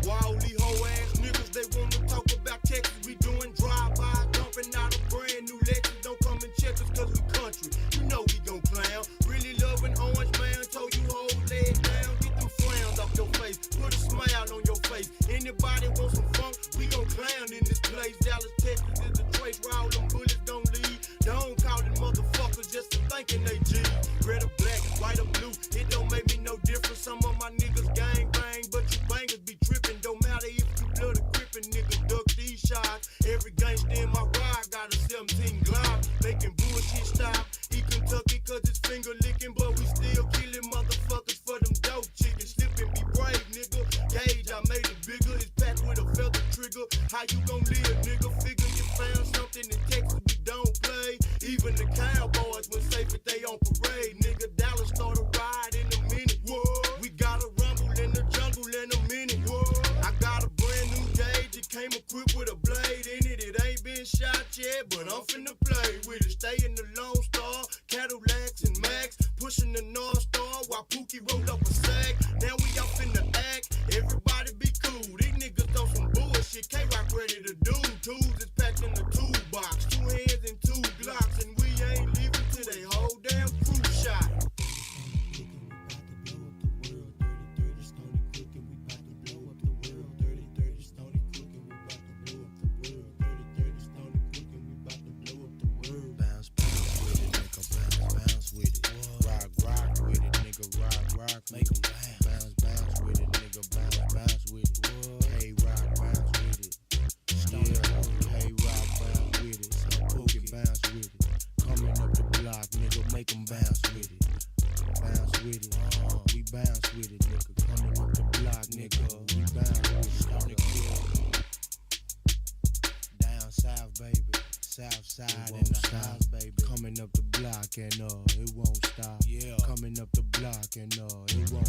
Wildly hoe ass niggas, they want shit stop. He Kentucky cause his finger licking, but we still killing motherfuckers for them dope chickens. Slip and be brave, nigga. Gauge, I made it bigger. It's packed with a feather trigger. How you gon' live, nigga? Figure you found something in Texas we don't play. Even the cowboys when safe if they on parade, nigga. Dallas start a ride in a minute. Whoa. We got a rumble in the jungle in a minute. Whoa. I got a brand new gauge. It came equipped with a blade in it. It ain't been shot yet, but I'm finna play with it. Stay in the Lone Star, Cadillacs and Max, pushing the North Star while Pookie rolled up a sack. Now we off in the act. Everybody be cool. These niggas on some bullshit. K-Rock ready to do. Tools is packed in the toolbox. 2 hands and 2 Glocks, and we ain't leaving till they whole damn crew shot. Rock, make 'em bounce, bounce with it, nigga, bounce with it. Hey, rock, bounce with it. Hey, rock, bounce with it. Pookie, bounce with it. Coming up the block, nigga, make 'em bounce with it. Bounce with it, we bounce with it, nigga. Coming up the block, nigga, we bounce with it. Down south, baby. South side in the house, baby. Coming up the block and it won't stop. Yeah. Coming up the block and it won't